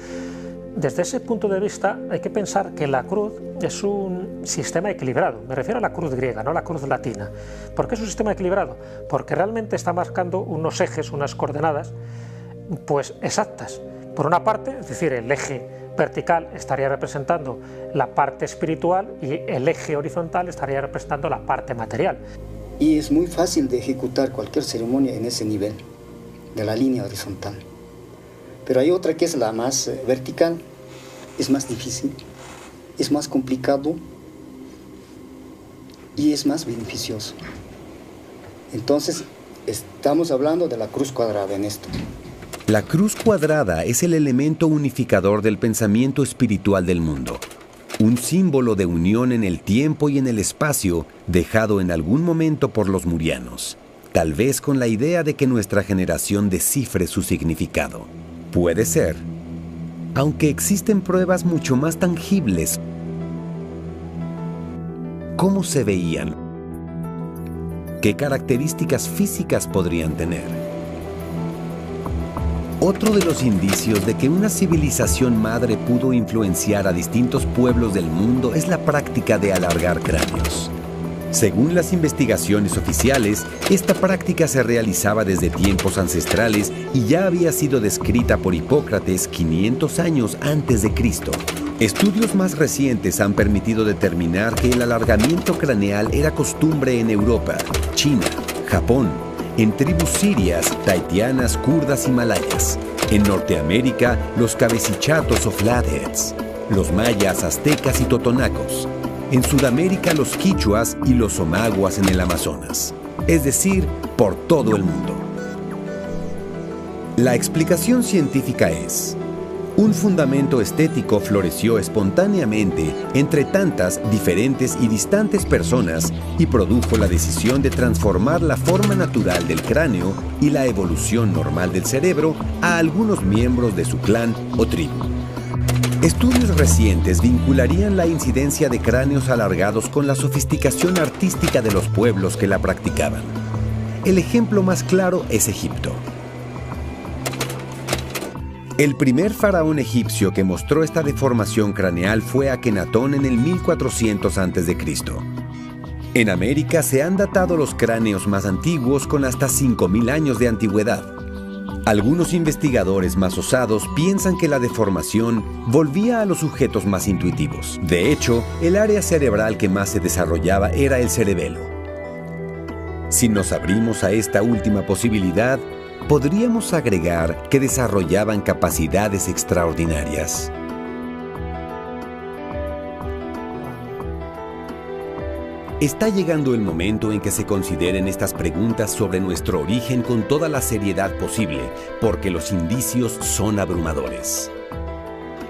S6: desde ese punto de vista hay que pensar que la cruz es un sistema equilibrado. Me refiero a la cruz griega, no a la cruz latina. ¿Por qué es un sistema equilibrado? Porque realmente está marcando unos ejes, unas coordenadas, pues exactas. Por una parte, es decir, el eje vertical estaría representando la parte espiritual y el eje horizontal estaría representando la parte material.
S8: Y es muy fácil de ejecutar cualquier ceremonia en ese nivel, de la línea horizontal. Pero hay otra que es la más vertical, es más difícil, es más complicado y es más beneficioso. Entonces, estamos hablando de la cruz cuadrada en esto.
S1: La cruz cuadrada es el elemento unificador del pensamiento espiritual del mundo. Un símbolo de unión en el tiempo y en el espacio dejado en algún momento por los murianos, tal vez con la idea de que nuestra generación descifre su significado. Puede ser, aunque existen pruebas mucho más tangibles. ¿Cómo se veían? ¿Qué características físicas podrían tener? Otro de los indicios de que una civilización madre pudo influenciar a distintos pueblos del mundo es la práctica de alargar cráneos. Según las investigaciones oficiales, esta práctica se realizaba desde tiempos ancestrales y ya había sido descrita por Hipócrates 500 años antes de Cristo. Estudios más recientes han permitido determinar que el alargamiento craneal era costumbre en Europa, China, Japón, en tribus sirias, tahitianas, kurdas y malayas. En Norteamérica, los cabecichatos o flatheads, los mayas, aztecas y totonacos. En Sudamérica, los quichuas y los omaguas en el Amazonas. Es decir, por todo el mundo. La explicación científica es: un fundamento estético floreció espontáneamente entre tantas diferentes y distantes personas y produjo la decisión de transformar la forma natural del cráneo y la evolución normal del cerebro a algunos miembros de su clan o tribu. Estudios recientes vincularían la incidencia de cráneos alargados con la sofisticación artística de los pueblos que la practicaban. El ejemplo más claro es Egipto. El primer faraón egipcio que mostró esta deformación craneal fue Akenatón en el 1400 a.C. En América se han datado los cráneos más antiguos con hasta 5.000 años de antigüedad. Algunos investigadores más osados piensan que la deformación volvía a los sujetos más intuitivos. De hecho, el área cerebral que más se desarrollaba era el cerebelo. Si nos abrimos a esta última posibilidad, podríamos agregar que desarrollaban capacidades extraordinarias. Está llegando el momento en que se consideren estas preguntas sobre nuestro origen con toda la seriedad posible, porque los indicios son abrumadores.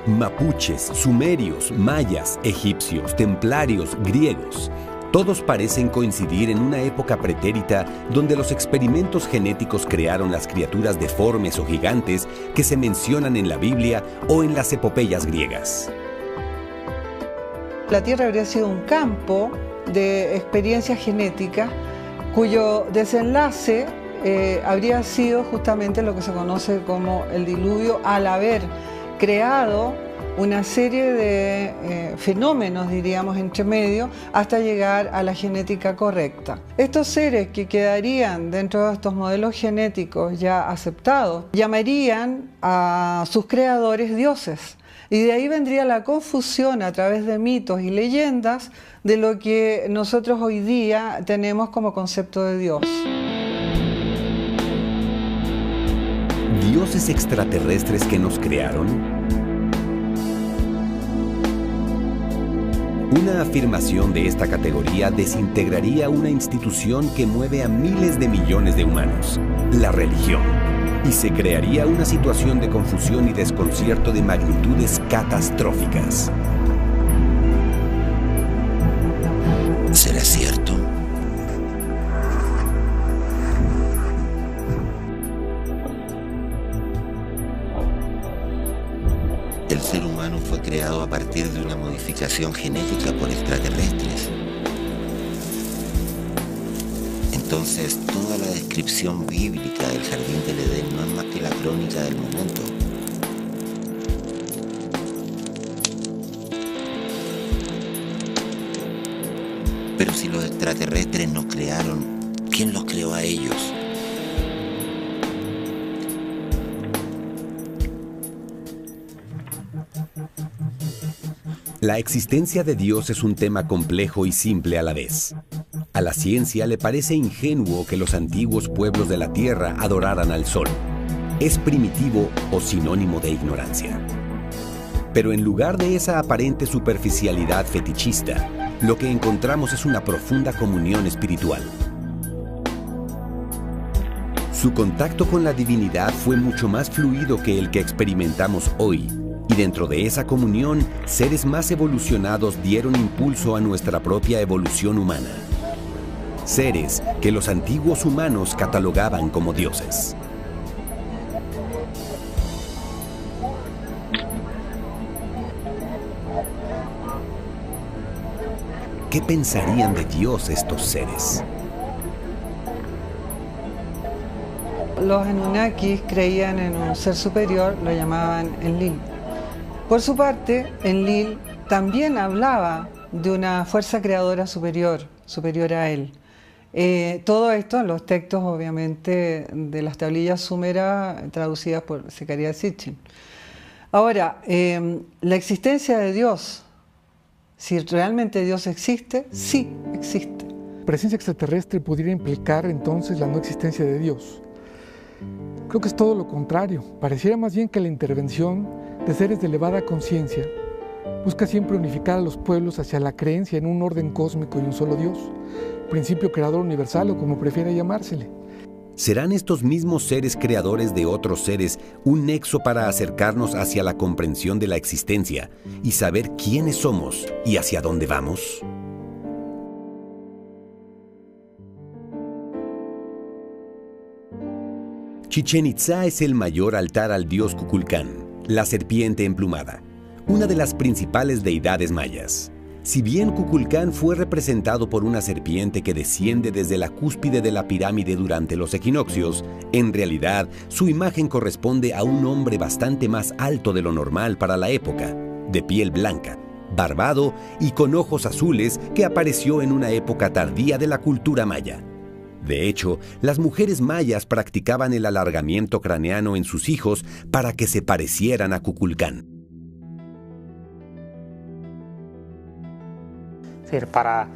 S1: Mapuches, sumerios, mayas, egipcios, templarios, griegos, todos parecen coincidir en una época pretérita donde los experimentos genéticos crearon las criaturas deformes o gigantes que se mencionan en la Biblia o en las epopeyas griegas.
S4: La Tierra habría sido un campo de experiencia genética cuyo desenlace habría sido justamente lo que se conoce como el diluvio, al haber creado una serie de fenómenos, diríamos, entre medio, hasta llegar a la genética correcta. Estos seres que quedarían dentro de estos modelos genéticos ya aceptados, llamarían a sus creadores dioses. Y de ahí vendría la confusión a través de mitos y leyendas de lo que nosotros hoy día tenemos como concepto de Dios.
S1: ¿Dioses extraterrestres que nos crearon? Una afirmación de esta categoría desintegraría una institución que mueve a miles de millones de humanos, la religión, y se crearía una situación de confusión y desconcierto de magnitudes catastróficas.
S5: ¿Será cierto? El ser humano fue creado a partir de una modificación genética por extraterrestres. Entonces, toda la descripción bíblica del jardín del Edén no es más que la crónica del momento. Pero si los extraterrestres nos crearon, ¿quién los creó a ellos?
S1: La existencia de Dios es un tema complejo y simple a la vez. A la ciencia le parece ingenuo que los antiguos pueblos de la Tierra adoraran al sol. Es primitivo o sinónimo de ignorancia. Pero en lugar de esa aparente superficialidad fetichista, lo que encontramos es una profunda comunión espiritual. Su contacto con la divinidad fue mucho más fluido que el que experimentamos hoy, y dentro de esa comunión, seres más evolucionados dieron impulso a nuestra propia evolución humana. Seres que los antiguos humanos catalogaban como dioses. ¿Qué pensarían de Dios estos seres?
S4: Los Anunnakis creían en un ser superior, lo llamaban Enlil. Por su parte, Enlil también hablaba de una fuerza creadora superior a él. Todo esto en los textos, obviamente, de las tablillas sumeras traducidas por Zecarías Sitchin. Ahora, la existencia de Dios, si realmente Dios existe, sí existe.
S7: Presencia extraterrestre podría implicar entonces la no existencia de Dios. Creo que es todo lo contrario. Pareciera más bien que la intervención de seres de elevada conciencia busca siempre unificar a los pueblos hacia la creencia en un orden cósmico y un solo Dios, principio creador universal o como prefiera llamársele.
S1: ¿Serán estos mismos seres creadores de otros seres un nexo para acercarnos hacia la comprensión de la existencia y saber quiénes somos y hacia dónde vamos? Chichén Itzá es el mayor altar al dios Kukulcán, la serpiente emplumada, una de las principales deidades mayas. Si bien Kukulcán fue representado por una serpiente que desciende desde la cúspide de la pirámide durante los equinoccios, en realidad su imagen corresponde a un hombre bastante más alto de lo normal para la época, de piel blanca, barbado y con ojos azules, que apareció en una época tardía de la cultura maya. De hecho, las mujeres mayas practicaban el alargamiento craneano en sus hijos para que se parecieran a Kukulcán.
S6: Es decir, para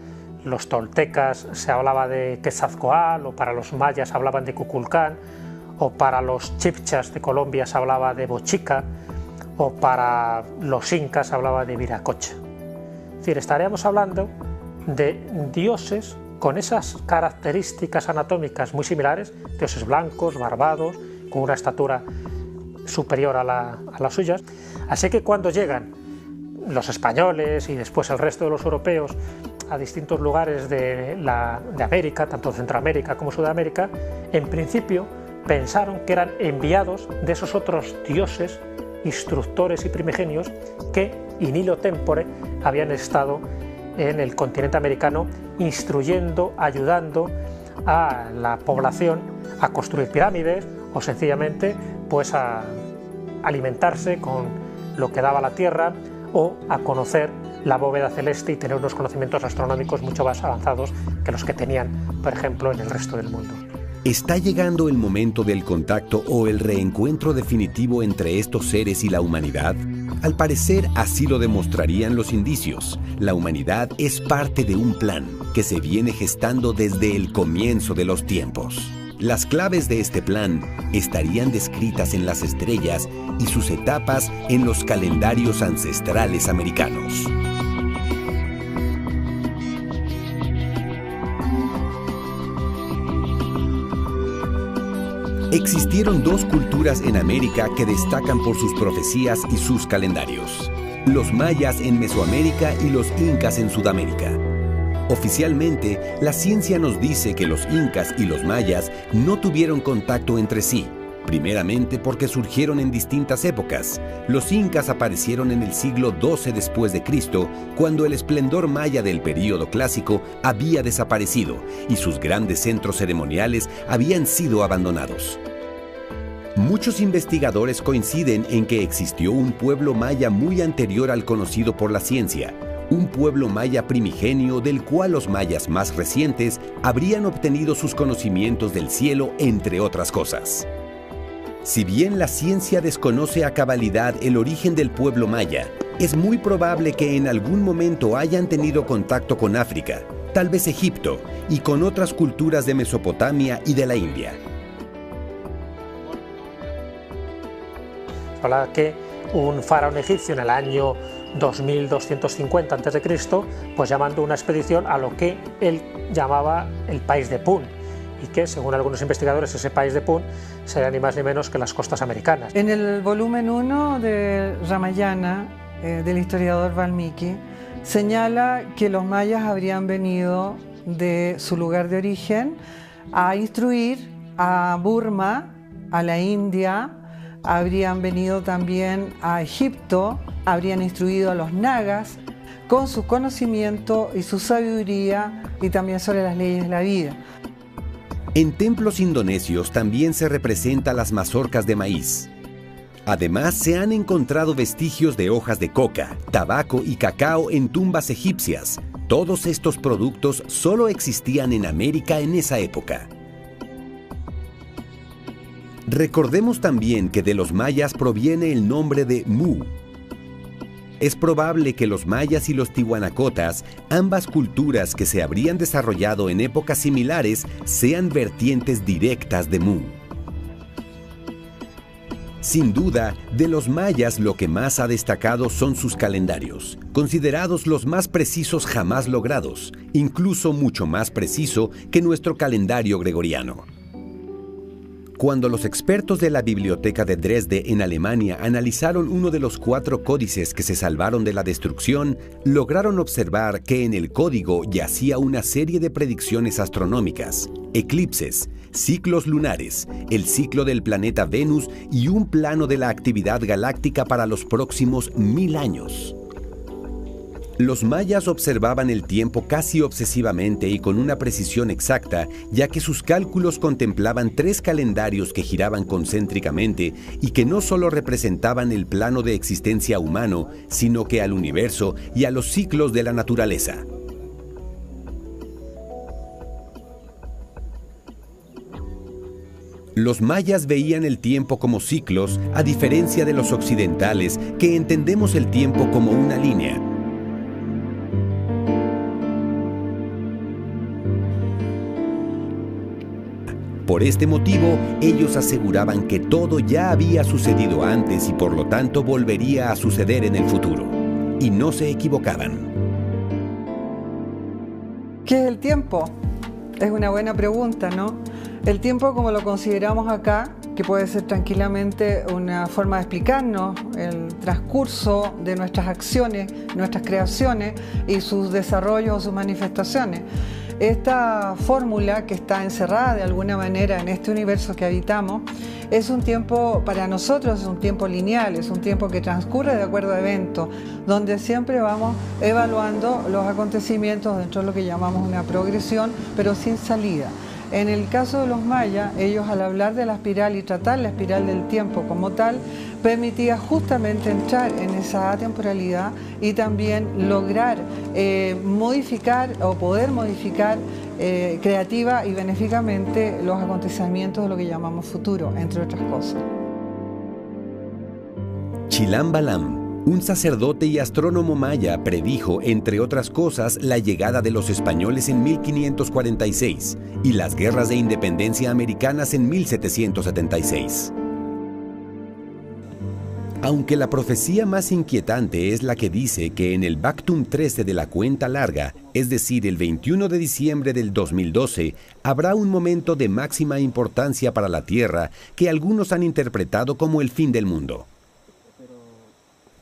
S6: los toltecas se hablaba de Quetzalcóatl, o para los mayas hablaban de Kukulcán, o para los chibchas de Colombia se hablaba de Bochica, o para los incas se hablaba de Viracocha. Es decir, estaríamos hablando de dioses con esas características anatómicas muy similares, dioses blancos, barbados, con una estatura superior a las suyas. Así que cuando llegan los españoles y después el resto de los europeos a distintos lugares de América, tanto Centroamérica como Sudamérica, en principio pensaron que eran enviados de esos otros dioses, instructores y primigenios que in illo tempore habían estado en el continente americano instruyendo, ayudando a la población a construir pirámides o sencillamente pues a alimentarse con lo que daba la tierra o a conocer la bóveda celeste y tener unos conocimientos astronómicos mucho más avanzados que los que tenían, por ejemplo, en el resto del mundo.
S1: ¿Está llegando el momento del contacto o el reencuentro definitivo entre estos seres y la humanidad? Al parecer, así lo demostrarían los indicios. La humanidad es parte de un plan que se viene gestando desde el comienzo de los tiempos. Las claves de este plan estarían descritas en las estrellas y sus etapas en los calendarios ancestrales americanos. Existieron dos culturas en América que destacan por sus profecías y sus calendarios: los mayas en Mesoamérica y los incas en Sudamérica. Oficialmente, la ciencia nos dice que los incas y los mayas no tuvieron contacto entre sí, primeramente porque surgieron en distintas épocas. Los incas aparecieron en el siglo XII después de Cristo, cuando el esplendor maya del período clásico había desaparecido y sus grandes centros ceremoniales habían sido abandonados. Muchos investigadores coinciden en que existió un pueblo maya muy anterior al conocido por la ciencia, un pueblo maya primigenio del cual los mayas más recientes habrían obtenido sus conocimientos del cielo, entre otras cosas. Si bien la ciencia desconoce a cabalidad el origen del pueblo maya, es muy probable que en algún momento hayan tenido contacto con África, tal vez Egipto, y con otras culturas de Mesopotamia y de la India.
S6: Habla que un faraón egipcio en el año 2250 a.C., pues llamando una expedición a lo que él llamaba el país de Pun, y que según algunos investigadores ese país de Pun sería ni más ni menos que las costas americanas.
S4: En el volumen 1 de Ramayana, del historiador Valmiki, señala que los mayas habrían venido de su lugar de origen a instruir a Burma, a la India, habrían venido también a Egipto, habrían instruido a los nagas con su conocimiento y su sabiduría y también sobre las leyes de la vida.
S1: En templos indonesios también se representa las mazorcas de maíz. Además, se han encontrado vestigios de hojas de coca, tabaco y cacao en tumbas egipcias. Todos estos productos solo existían en América en esa época. Recordemos también que de los mayas proviene el nombre de Mu. Es probable que los mayas y los tihuanacotas, ambas culturas que se habrían desarrollado en épocas similares, sean vertientes directas de Mu. Sin duda, de los mayas lo que más ha destacado son sus calendarios, considerados los más precisos jamás logrados, incluso mucho más preciso que nuestro calendario gregoriano. Cuando los expertos de la Biblioteca de Dresde en Alemania analizaron uno de los 4 códices que se salvaron de la destrucción, lograron observar que en el código yacía una serie de predicciones astronómicas, eclipses, ciclos lunares, el ciclo del planeta Venus y un plano de la actividad galáctica para los próximos 1000 años. Los mayas observaban el tiempo casi obsesivamente y con una precisión exacta, ya que sus cálculos contemplaban 3 calendarios que giraban concéntricamente y que no solo representaban el plano de existencia humano, sino que al universo y a los ciclos de la naturaleza. Los mayas veían el tiempo como ciclos, a diferencia de los occidentales, que entendemos el tiempo como una línea. Por este motivo, ellos aseguraban que todo ya había sucedido antes y por lo tanto volvería a suceder en el futuro. Y no se equivocaban.
S4: ¿Qué es el tiempo? Es una buena pregunta, ¿no? El tiempo, como lo consideramos acá, que puede ser tranquilamente una forma de explicarnos el transcurso de nuestras acciones, nuestras creaciones y sus desarrollos o sus manifestaciones. Esta fórmula que está encerrada de alguna manera en este universo que habitamos es un tiempo, para nosotros es un tiempo lineal, es un tiempo que transcurre de acuerdo a eventos, donde siempre vamos evaluando los acontecimientos dentro de lo que llamamos una progresión, pero sin salida. En el caso de los mayas, ellos al hablar de la espiral y tratar la espiral del tiempo como tal, permitía justamente entrar en esa atemporalidad y también lograr modificar o poder modificar creativa y benéficamente los acontecimientos de lo que llamamos futuro, entre otras cosas.
S1: Chilam Balam, un sacerdote y astrónomo maya, predijo, entre otras cosas, la llegada de los españoles en 1546 y las guerras de independencia americanas en 1776. Aunque la profecía más inquietante es la que dice que en el Bactum 13 de la cuenta larga, es decir, el 21 de diciembre del 2012, habrá un momento de máxima importancia para la Tierra que algunos han interpretado como el fin del mundo.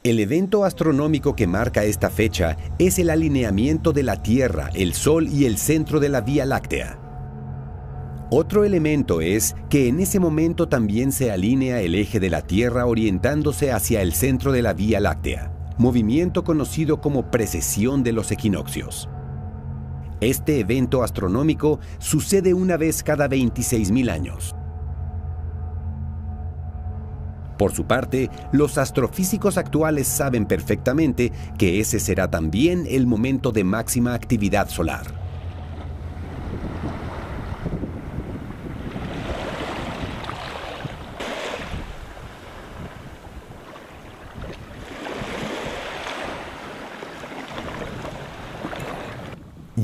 S1: El evento astronómico que marca esta fecha es el alineamiento de la Tierra, el Sol y el centro de la Vía Láctea. Otro elemento es que en ese momento también se alinea el eje de la Tierra orientándose hacia el centro de la Vía Láctea, movimiento conocido como precesión de los equinoccios. Este evento astronómico sucede una vez cada 26.000 años. Por su parte, los astrofísicos actuales saben perfectamente que ese será también el momento de máxima actividad solar.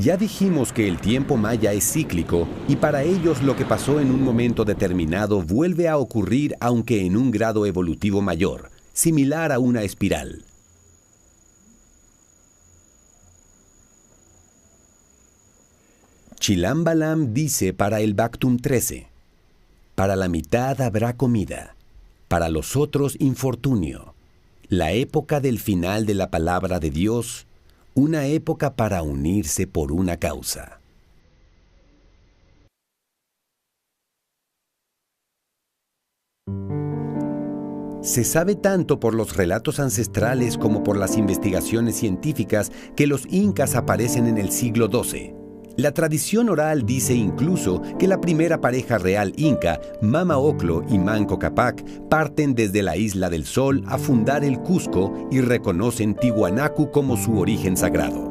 S1: Ya dijimos que el tiempo maya es cíclico y para ellos lo que pasó en un momento determinado vuelve a ocurrir aunque en un grado evolutivo mayor, similar a una espiral. Chilam Balam dice para el Bactum 13, para la mitad habrá comida, para los otros infortunio, la época del final de la palabra de Dios, una época para unirse por una causa. Se sabe tanto por los relatos ancestrales como por las investigaciones científicas que los incas aparecen en el siglo XII. La tradición oral dice incluso que la primera pareja real inca, Mama Oclo y Manco Cápac, parten desde la Isla del Sol a fundar el Cusco y reconocen Tiwanaku como su origen sagrado.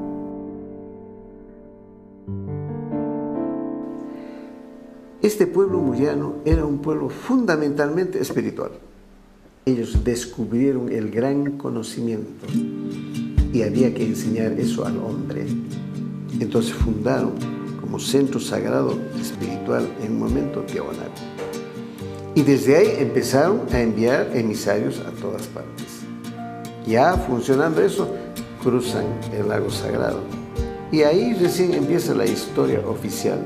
S2: Este pueblo muyano era un pueblo fundamentalmente espiritual. Ellos descubrieron el gran conocimiento y había que enseñar eso al hombre. Entonces fundaron como centro sagrado espiritual en un momento Tiwanaku. Y desde ahí empezaron a enviar emisarios a todas partes. Ya funcionando eso, cruzan el lago sagrado. Y ahí recién empieza la historia oficial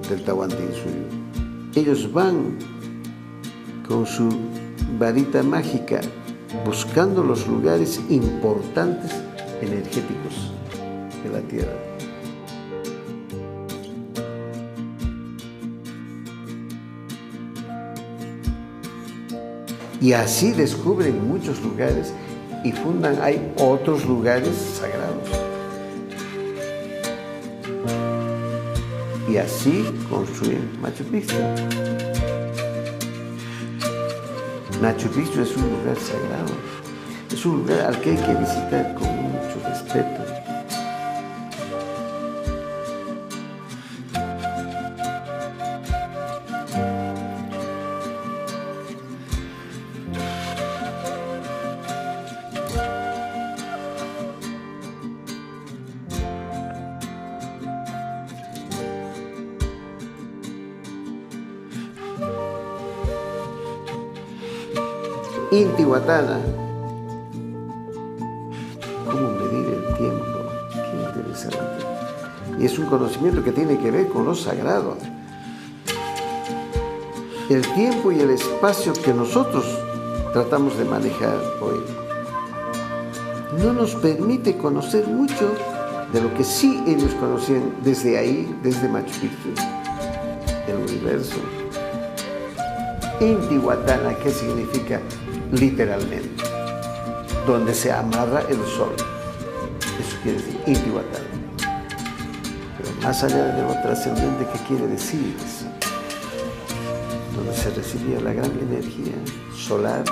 S2: del Tahuantinsuyo. Ellos van con su varita mágica buscando los lugares importantes energéticos de la tierra. Y así descubren muchos lugares y fundan, hay otros lugares sagrados. Y así construyen Machu Picchu. Machu Picchu es un lugar sagrado. Es un lugar al que hay que visitar con mucho respeto. Intihuatana. ¿Cómo medir el tiempo? Qué interesante. Y es un conocimiento que tiene que ver con lo sagrado. El tiempo y el espacio que nosotros tratamos de manejar hoy no nos permite conocer mucho de lo que sí ellos conocían desde ahí, desde Machu Picchu, el universo. Intihuatana, ¿qué significa? Literalmente, donde se amarra el sol. Eso quiere decir Intihuatana. Pero más allá de lo trascendente, ¿qué quiere decir eso? Donde se recibía la gran energía solar.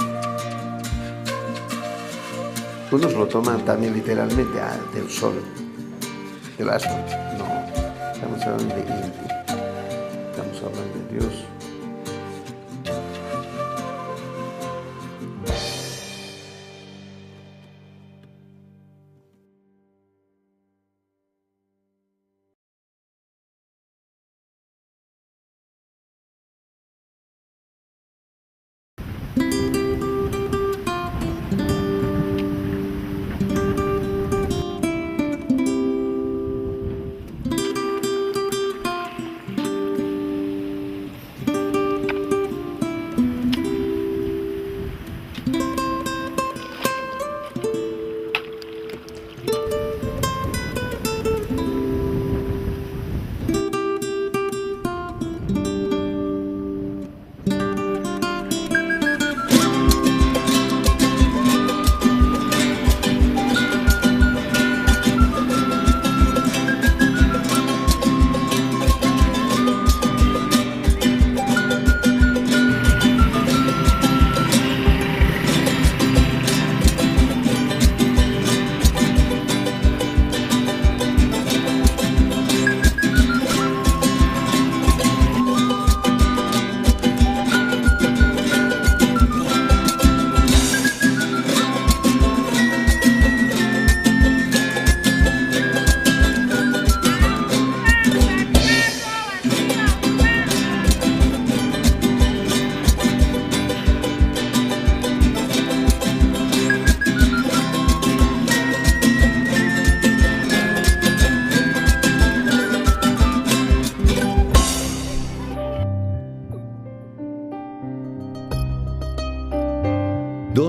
S2: Unos lo toman también literalmente del sol, del astro. No, estamos hablando de Inti, estamos hablando de Dios.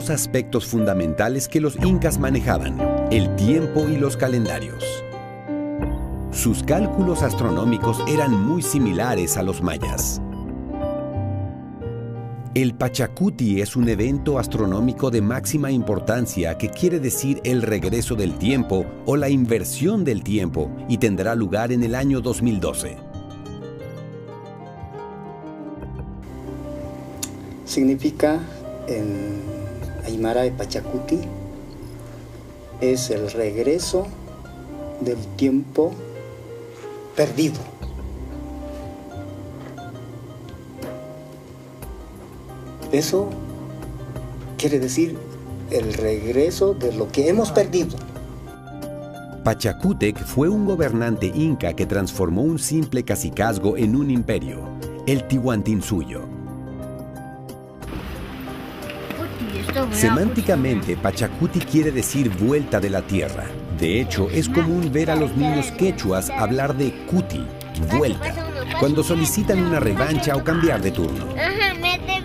S1: dos aspectos fundamentales que los incas manejaban: el tiempo y los calendarios. Sus cálculos astronómicos eran muy similares a los mayas. El Pachacuti es un evento astronómico de máxima importancia que quiere decir el regreso del tiempo o la inversión del tiempo, y tendrá lugar en el año 2012.
S8: Significa en Aymara de Pachacuti es el regreso del tiempo perdido. Eso quiere decir el regreso de lo que hemos perdido.
S1: Pachacútec fue un gobernante inca que transformó un simple cacicazgo en un imperio, el Tihuantinsuyo. Semánticamente, Pachacuti quiere decir vuelta de la tierra. De hecho, es común ver a los niños quechuas hablar de cuti, vuelta, cuando solicitan una revancha o cambiar de turno.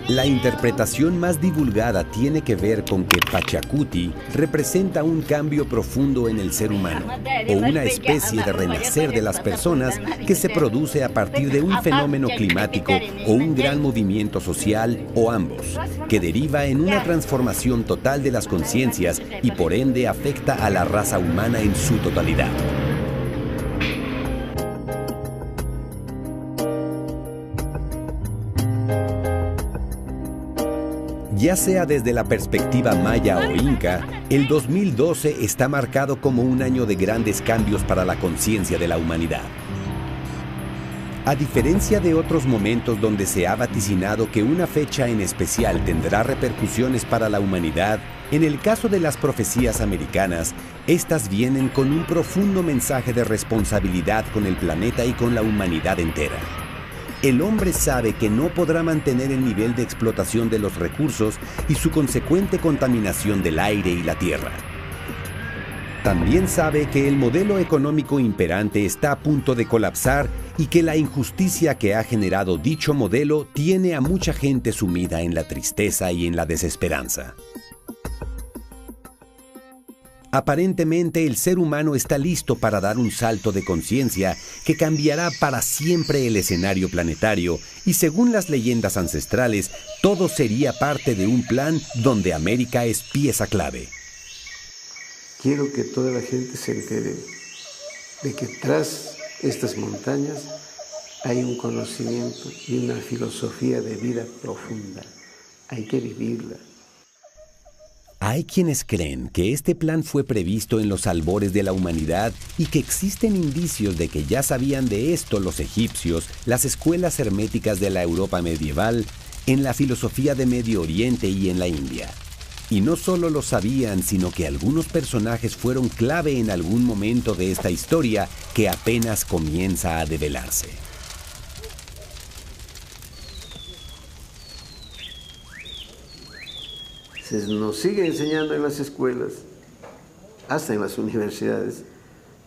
S1: La interpretación más divulgada tiene que ver con que Pachacuti representa un cambio profundo en el ser humano, o una especie de renacer de las personas que se produce a partir de un fenómeno climático o un gran movimiento social, o ambos, que deriva en una transformación total de las conciencias y por ende afecta a la raza humana en su totalidad. Ya sea desde la perspectiva maya o inca, el 2012 está marcado como un año de grandes cambios para la conciencia de la humanidad. A diferencia de otros momentos donde se ha vaticinado que una fecha en especial tendrá repercusiones para la humanidad, en el caso de las profecías americanas, estas vienen con un profundo mensaje de responsabilidad con el planeta y con la humanidad entera. El hombre sabe que no podrá mantener el nivel de explotación de los recursos y su consecuente contaminación del aire y la tierra. También sabe que el modelo económico imperante está a punto de colapsar y que la injusticia que ha generado dicho modelo tiene a mucha gente sumida en la tristeza y en la desesperanza. Aparentemente, el ser humano está listo para dar un salto de conciencia que cambiará para siempre el escenario planetario, y según las leyendas ancestrales, todo sería parte de un plan donde América es pieza clave.
S2: Quiero que toda la gente se entere de que tras estas montañas hay un conocimiento y una filosofía de vida profunda. Hay que vivirla.
S1: Hay quienes creen que este plan fue previsto en los albores de la humanidad y que existen indicios de que ya sabían de esto los egipcios, las escuelas herméticas de la Europa medieval, en la filosofía de Medio Oriente y en la India. Y no solo lo sabían, sino que algunos personajes fueron clave en algún momento de esta historia que apenas comienza a develarse.
S2: Se nos sigue enseñando en las escuelas, hasta en las universidades,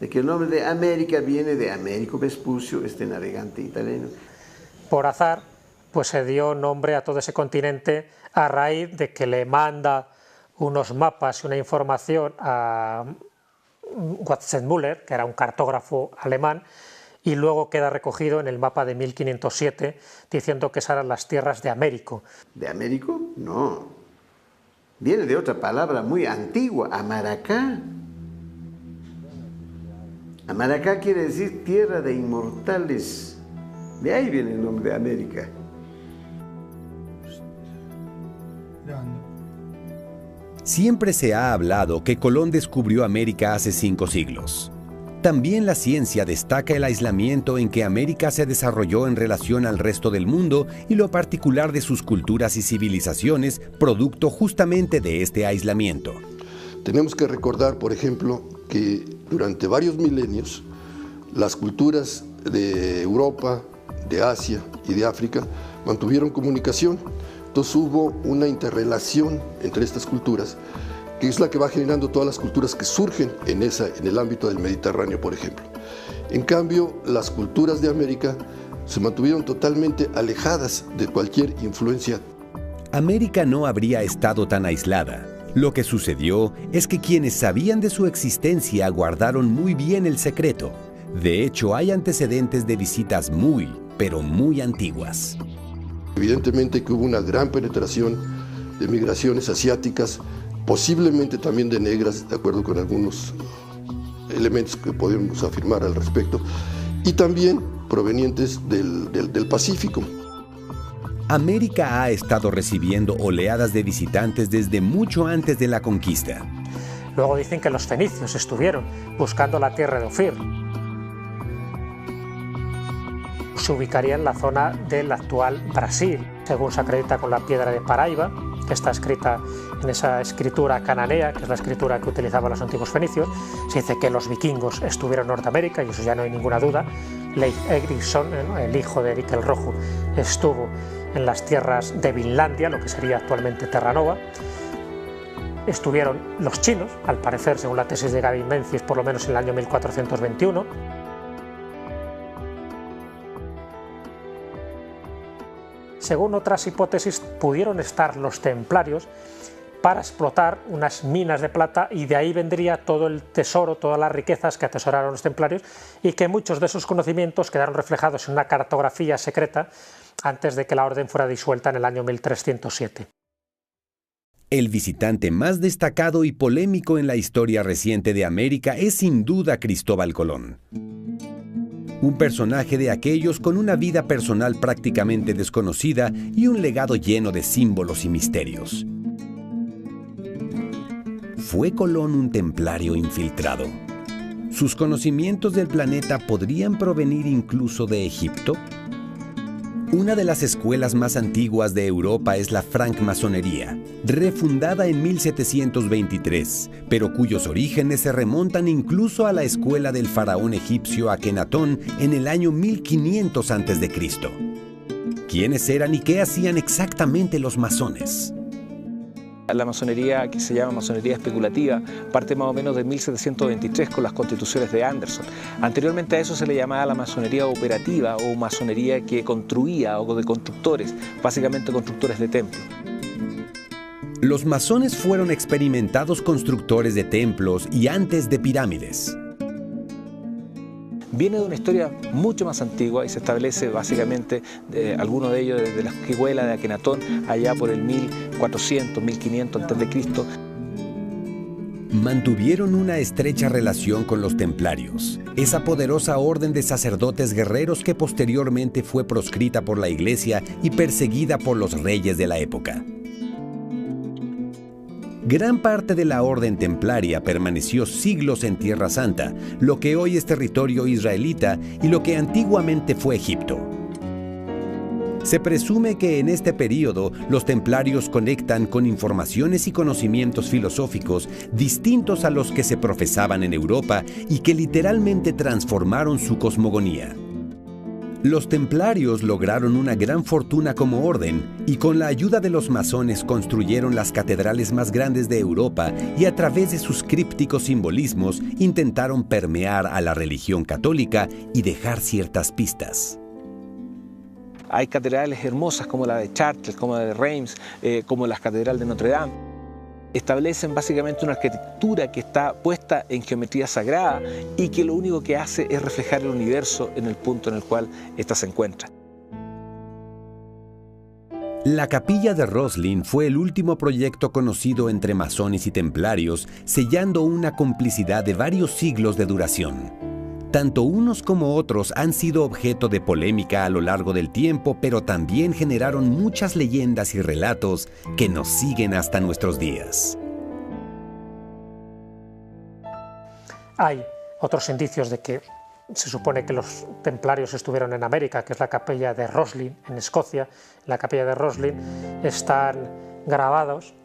S2: de que el nombre de América viene de Américo Vespucio, este navegante italiano.
S6: Por azar, pues se dio nombre a todo ese continente a raíz de que le manda unos mapas y una información a Watzenmüller, que era un cartógrafo alemán, y luego queda recogido en el mapa de 1507, diciendo que esas eran las tierras de Américo.
S2: ¿De Américo? No. Viene de otra palabra muy antigua, Amaracá. Amaracá quiere decir tierra de inmortales. De ahí viene el nombre de América.
S1: Siempre se ha hablado que Colón descubrió América hace 5 siglos. También la ciencia destaca el aislamiento en que América se desarrolló en relación al resto del mundo y lo particular de sus culturas y civilizaciones, producto justamente de este aislamiento.
S3: Tenemos que recordar, por ejemplo, que durante varios milenios las culturas de Europa, de Asia y de África mantuvieron comunicación. Entonces hubo una interrelación entre estas culturas, que es la que va generando todas las culturas que surgen en el ámbito del Mediterráneo, por ejemplo. En cambio, las culturas de América se mantuvieron totalmente alejadas de cualquier influencia.
S1: América no habría estado tan aislada. Lo que sucedió es que quienes sabían de su existencia guardaron muy bien el secreto. De hecho, hay antecedentes de visitas muy, pero muy antiguas.
S3: Evidentemente que hubo una gran penetración de migraciones asiáticas, posiblemente también de negras, de acuerdo con algunos elementos que podemos afirmar al respecto, y también provenientes del Pacífico.
S1: América ha estado recibiendo oleadas de visitantes desde mucho antes de la conquista.
S6: Luego dicen que los fenicios estuvieron buscando la tierra de Ofir. Se ubicaría en la zona del actual Brasil, según se acredita con la piedra de Paraiba, que está escrita en esa escritura cananea, que es la escritura que utilizaban los antiguos fenicios. Se dice que los vikingos estuvieron en Norteamérica, y eso ya no hay ninguna duda. Leif Erikson, el hijo de Erik el Rojo, estuvo en las tierras de Vinlandia, lo que sería actualmente Terranova. Estuvieron los chinos, al parecer, según la tesis de Gavin Menzies, por lo menos en el año 1421. Según otras hipótesis, pudieron estar los templarios para explotar unas minas de plata, y de ahí vendría todo el tesoro, todas las riquezas que atesoraron los templarios, y que muchos de esos conocimientos quedaron reflejados en una cartografía secreta antes de que la orden fuera disuelta en el año 1307.
S1: El visitante más destacado y polémico en la historia reciente de América es sin duda Cristóbal Colón. Un personaje de aquellos con una vida personal prácticamente desconocida y un legado lleno de símbolos y misterios. ¿Fue Colón un templario infiltrado? ¿Sus conocimientos del planeta podrían provenir incluso de Egipto? Una de las escuelas más antiguas de Europa es la francmasonería, refundada en 1723, pero cuyos orígenes se remontan incluso a la escuela del faraón egipcio Akenatón en el año 1500 a.C. ¿Quiénes eran y qué hacían exactamente los masones?
S10: La masonería, que se llama masonería especulativa, parte más o menos de 1723 con las constituciones de Anderson. Anteriormente a eso se le llamaba la masonería operativa o masonería que construía, o de constructores, básicamente constructores de templos.
S1: Los masones fueron experimentados constructores de templos y antes de pirámides.
S10: Viene de una historia mucho más antigua y se establece básicamente, algunos de ellos desde la escuela de Akenatón, allá por el 1400, 1500 a.C.
S1: Mantuvieron una estrecha relación con los templarios, esa poderosa orden de sacerdotes guerreros que posteriormente fue proscrita por la Iglesia y perseguida por los reyes de la época. Gran parte de la orden templaria permaneció siglos en Tierra Santa, lo que hoy es territorio israelita y lo que antiguamente fue Egipto. Se presume que en este período los templarios conectan con informaciones y conocimientos filosóficos distintos a los que se profesaban en Europa y que literalmente transformaron su cosmogonía. Los templarios lograron una gran fortuna como orden y con la ayuda de los masones construyeron las catedrales más grandes de Europa y a través de sus crípticos simbolismos intentaron permear a la religión católica y dejar ciertas pistas.
S10: Hay catedrales hermosas como la de Chartres, como la de Reims, como la Catedral de Notre Dame. Establecen básicamente una arquitectura que está puesta en geometría sagrada y que lo único que hace es reflejar el universo en el punto en el cual ésta se encuentra.
S1: La capilla de Roslin fue el último proyecto conocido entre masones y templarios, sellando una complicidad de varios siglos de duración. Tanto unos como otros han sido objeto de polémica a lo largo del tiempo, pero también generaron muchas leyendas y relatos que nos siguen hasta nuestros días.
S6: Hay otros indicios de que se supone que los templarios estuvieron en América, que es la capilla de Roslin, en Escocia. En la capilla de Roslin están grabados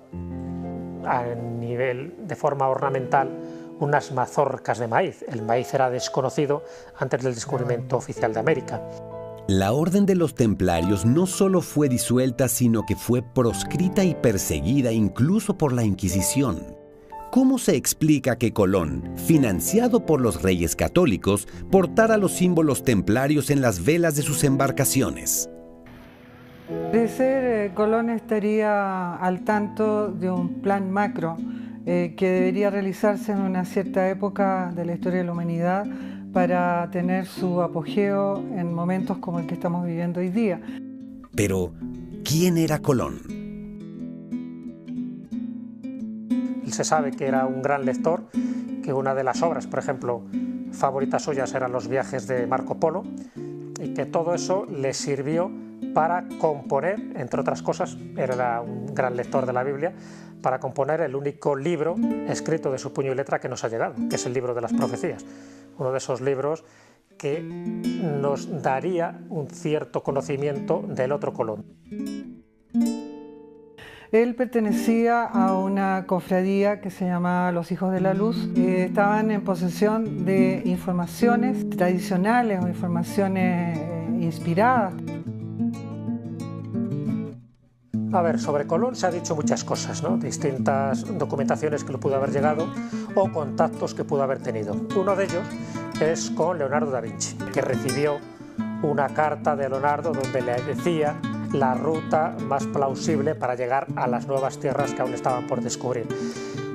S6: a nivel de forma ornamental unas mazorcas de maíz. El maíz era desconocido antes del descubrimiento oficial de América.
S1: La Orden de los Templarios no solo fue disuelta, sino que fue proscrita y perseguida incluso por la Inquisición. ¿Cómo se explica que Colón, financiado por los reyes católicos, portara los símbolos templarios en las velas de sus embarcaciones?
S4: Al parecer, Colón estaría al tanto de un plan macro que debería realizarse en una cierta época de la historia de la humanidad para tener su apogeo en momentos como el que estamos viviendo hoy día.
S1: Pero, ¿quién era Colón?
S6: Se sabe que era un gran lector, que una de las obras, por ejemplo, favoritas suyas eran los viajes de Marco Polo, y que todo eso le sirvió para componer, entre otras cosas, era un gran lector de la Biblia, para componer el único libro escrito de su puño y letra que nos ha llegado, que es el libro de las profecías. Uno de esos libros que nos daría un cierto conocimiento del otro Colón.
S4: Él pertenecía a una cofradía que se llamaba Los Hijos de la Luz. Estaban en posesión de informaciones tradicionales o informaciones inspiradas.
S6: A ver, sobre Colón se ha dicho muchas cosas, ¿no? Distintas documentaciones que le pudo haber llegado o contactos que pudo haber tenido. Uno de ellos es con Leonardo da Vinci, que recibió una carta de Leonardo donde le decía la ruta más plausible para llegar a las nuevas tierras que aún estaban por descubrir.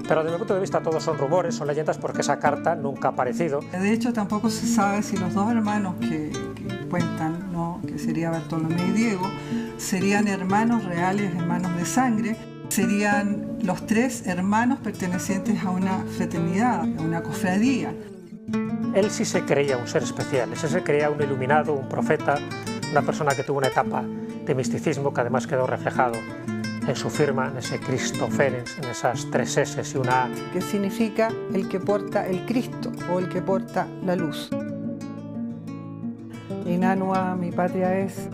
S6: Pero desde mi punto de vista todos son rumores, son leyendas, porque esa carta nunca ha aparecido.
S4: De hecho, tampoco se sabe si los dos hermanos que cuentan, ¿no?, que sería Bartolomé y Diego, serían hermanos reales, hermanos de sangre. Serían los tres hermanos pertenecientes a una fraternidad, a una cofradía.
S6: Él sí se creía un ser especial, él se creía un iluminado, un profeta, una persona que tuvo una etapa de misticismo que además quedó reflejado en su firma, en ese Cristo Ferens, en esas 3 S y una A.
S4: Que significa el que porta el Cristo o el que porta la luz. Inanua, mi patria es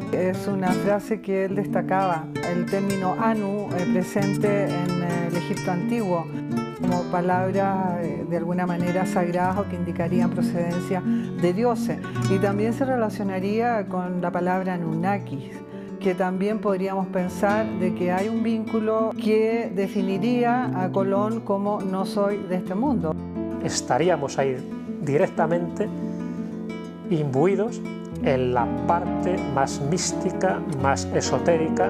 S4: una frase que él destacaba. El término Anu, presente en el Egipto antiguo, como palabras de alguna manera sagradas o que indicarían procedencia de dioses. Y también se relacionaría con la palabra Anunnakis, que también podríamos pensar de que hay un vínculo que definiría a Colón como no soy de este mundo.
S6: Estaríamos ahí directamente imbuidos en la parte más mística, más esotérica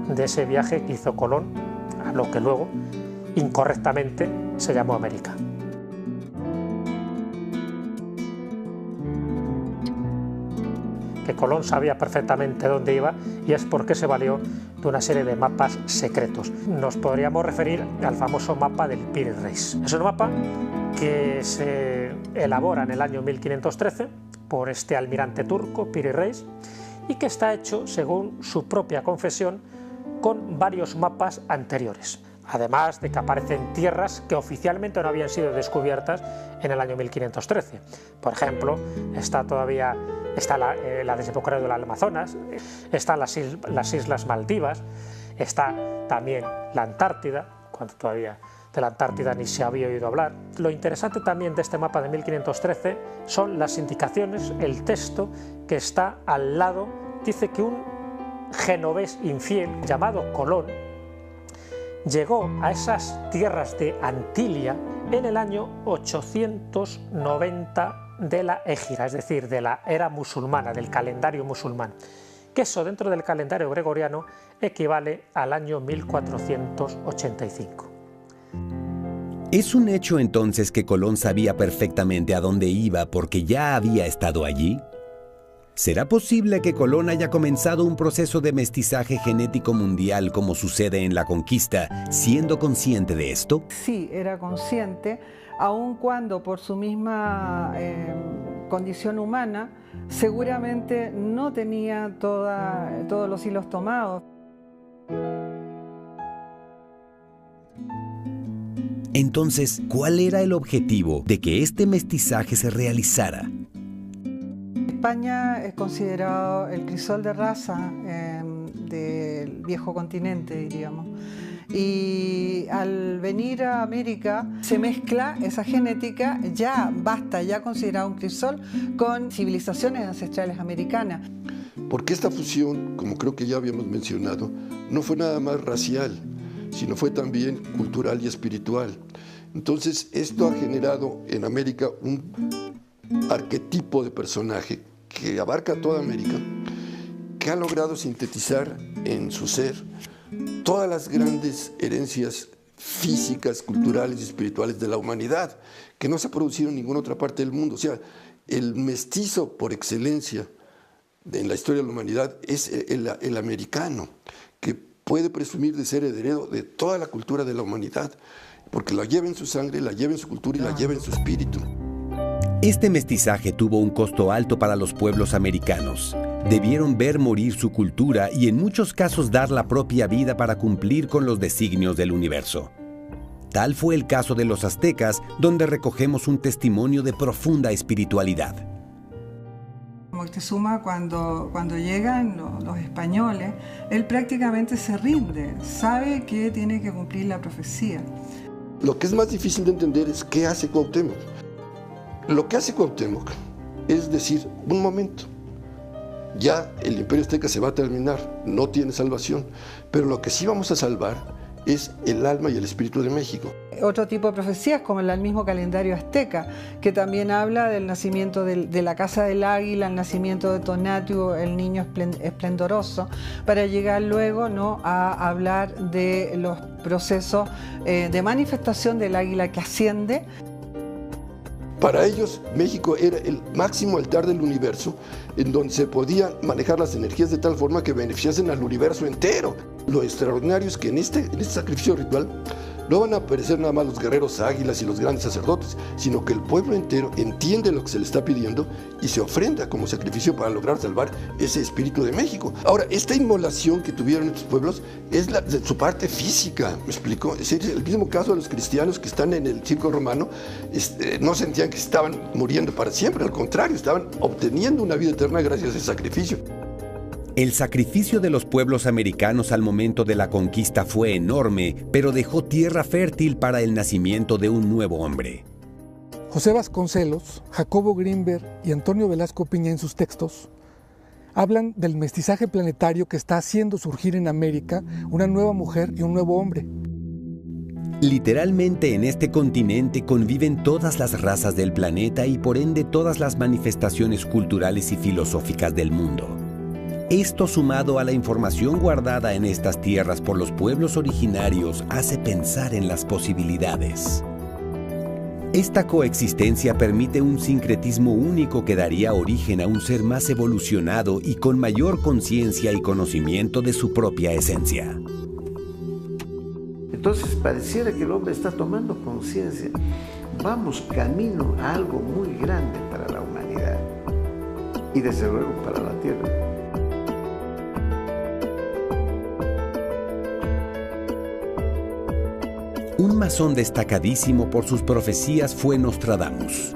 S6: de ese viaje que hizo Colón a lo que luego, incorrectamente, se llamó América. Que Colón sabía perfectamente dónde iba y es porque se valió de una serie de mapas secretos. Nos podríamos referir al famoso mapa del Piri Reis. Es un mapa que se elabora en el año 1513 por este almirante turco, Piri Reis, y que está hecho, según su propia confesión, con varios mapas anteriores. Además de que aparecen tierras que oficialmente no habían sido descubiertas en el año 1513. Por ejemplo, está la desembocadura del Amazonas, están las Islas Maldivas, está también la Antártida, cuando todavía de la Antártida ni se había oído hablar. Lo interesante también de este mapa de 1513 son las indicaciones, el texto que está al lado. Dice que un genovés infiel llamado Colón llegó a esas tierras de Antilia en el año 890 de la Égira, es decir, de la era musulmana, del calendario musulmán, que eso dentro del calendario gregoriano equivale al año 1485.
S1: ¿Es un hecho entonces que Colón sabía perfectamente a dónde iba porque ya había estado allí? ¿Será posible que Colón haya comenzado un proceso de mestizaje genético mundial como sucede en la conquista, siendo consciente de esto?
S4: Sí, era consciente, aun cuando por su misma condición humana seguramente no tenía todos los hilos tomados.
S1: Entonces, ¿cuál era el objetivo de que este mestizaje se realizara?
S4: España es considerado el crisol de raza del viejo continente, diríamos. Y al venir a América se mezcla esa genética, ya considerado un crisol, con civilizaciones ancestrales americanas.
S3: Porque esta fusión, como creo que ya habíamos mencionado, no fue nada más racial, sino fue también cultural y espiritual. Entonces, esto ha generado en América un arquetipo de personaje que abarca toda América, que ha logrado sintetizar en su ser todas las grandes herencias físicas, culturales y espirituales de la humanidad, que no se ha producido en ninguna otra parte del mundo. O sea, el mestizo por excelencia en la historia de la humanidad es el americano, que puede presumir de ser heredero de toda la cultura de la humanidad, porque la lleva en su sangre, la lleva en su cultura y la lleva en su espíritu.
S1: Este mestizaje tuvo un costo alto para los pueblos americanos. Debieron ver morir su cultura y en muchos casos dar la propia vida para cumplir con los designios del universo. Tal fue el caso de los aztecas, donde recogemos un testimonio de profunda espiritualidad.
S4: Moctezuma, cuando llegan los españoles, él prácticamente se rinde, sabe que tiene que cumplir la profecía.
S3: Lo que es más difícil de entender es qué hace Cuauhtémoc. Lo que hace Cuauhtémoc es decir, un momento, ya el imperio azteca se va a terminar, no tiene salvación, pero lo que sí vamos a salvar es el alma y el espíritu de México.
S4: Otro tipo de profecías, como el mismo calendario azteca, que también habla del nacimiento de la Casa del Águila, el nacimiento de Tonatiuh, el niño esplendoroso, para llegar luego, ¿no?, a hablar de los procesos de manifestación del águila que asciende.
S3: Para ellos, México era el máximo altar del universo, en donde se podían manejar las energías de tal forma que beneficiasen al universo entero. Lo extraordinario es que en este sacrificio ritual no van a aparecer nada más los guerreros águilas y los grandes sacerdotes, sino que el pueblo entero entiende lo que se le está pidiendo y se ofrenda como sacrificio para lograr salvar ese espíritu de México. Ahora, esta inmolación que tuvieron estos pueblos es de su parte física, ¿me explico? Es el mismo caso de los cristianos que están en el circo romano, no sentían que estaban muriendo para siempre, al contrario, estaban obteniendo una vida eterna gracias a ese sacrificio.
S1: El sacrificio de los pueblos americanos al momento de la conquista fue enorme, pero dejó tierra fértil para el nacimiento de un nuevo hombre.
S7: José Vasconcelos, Jacobo Grinberg y Antonio Velasco Piña en sus textos hablan del mestizaje planetario que está haciendo surgir en América una nueva mujer y un nuevo hombre.
S1: Literalmente en este continente conviven todas las razas del planeta y por ende todas las manifestaciones culturales y filosóficas del mundo. Esto, sumado a la información guardada en estas tierras por los pueblos originarios, hace pensar en las posibilidades. Esta coexistencia permite un sincretismo único que daría origen a un ser más evolucionado y con mayor conciencia y conocimiento de su propia esencia.
S2: Entonces pareciera que el hombre está tomando conciencia. Vamos camino a algo muy grande para la humanidad y desde luego para la Tierra.
S1: Un masón destacadísimo por sus profecías fue Nostradamus.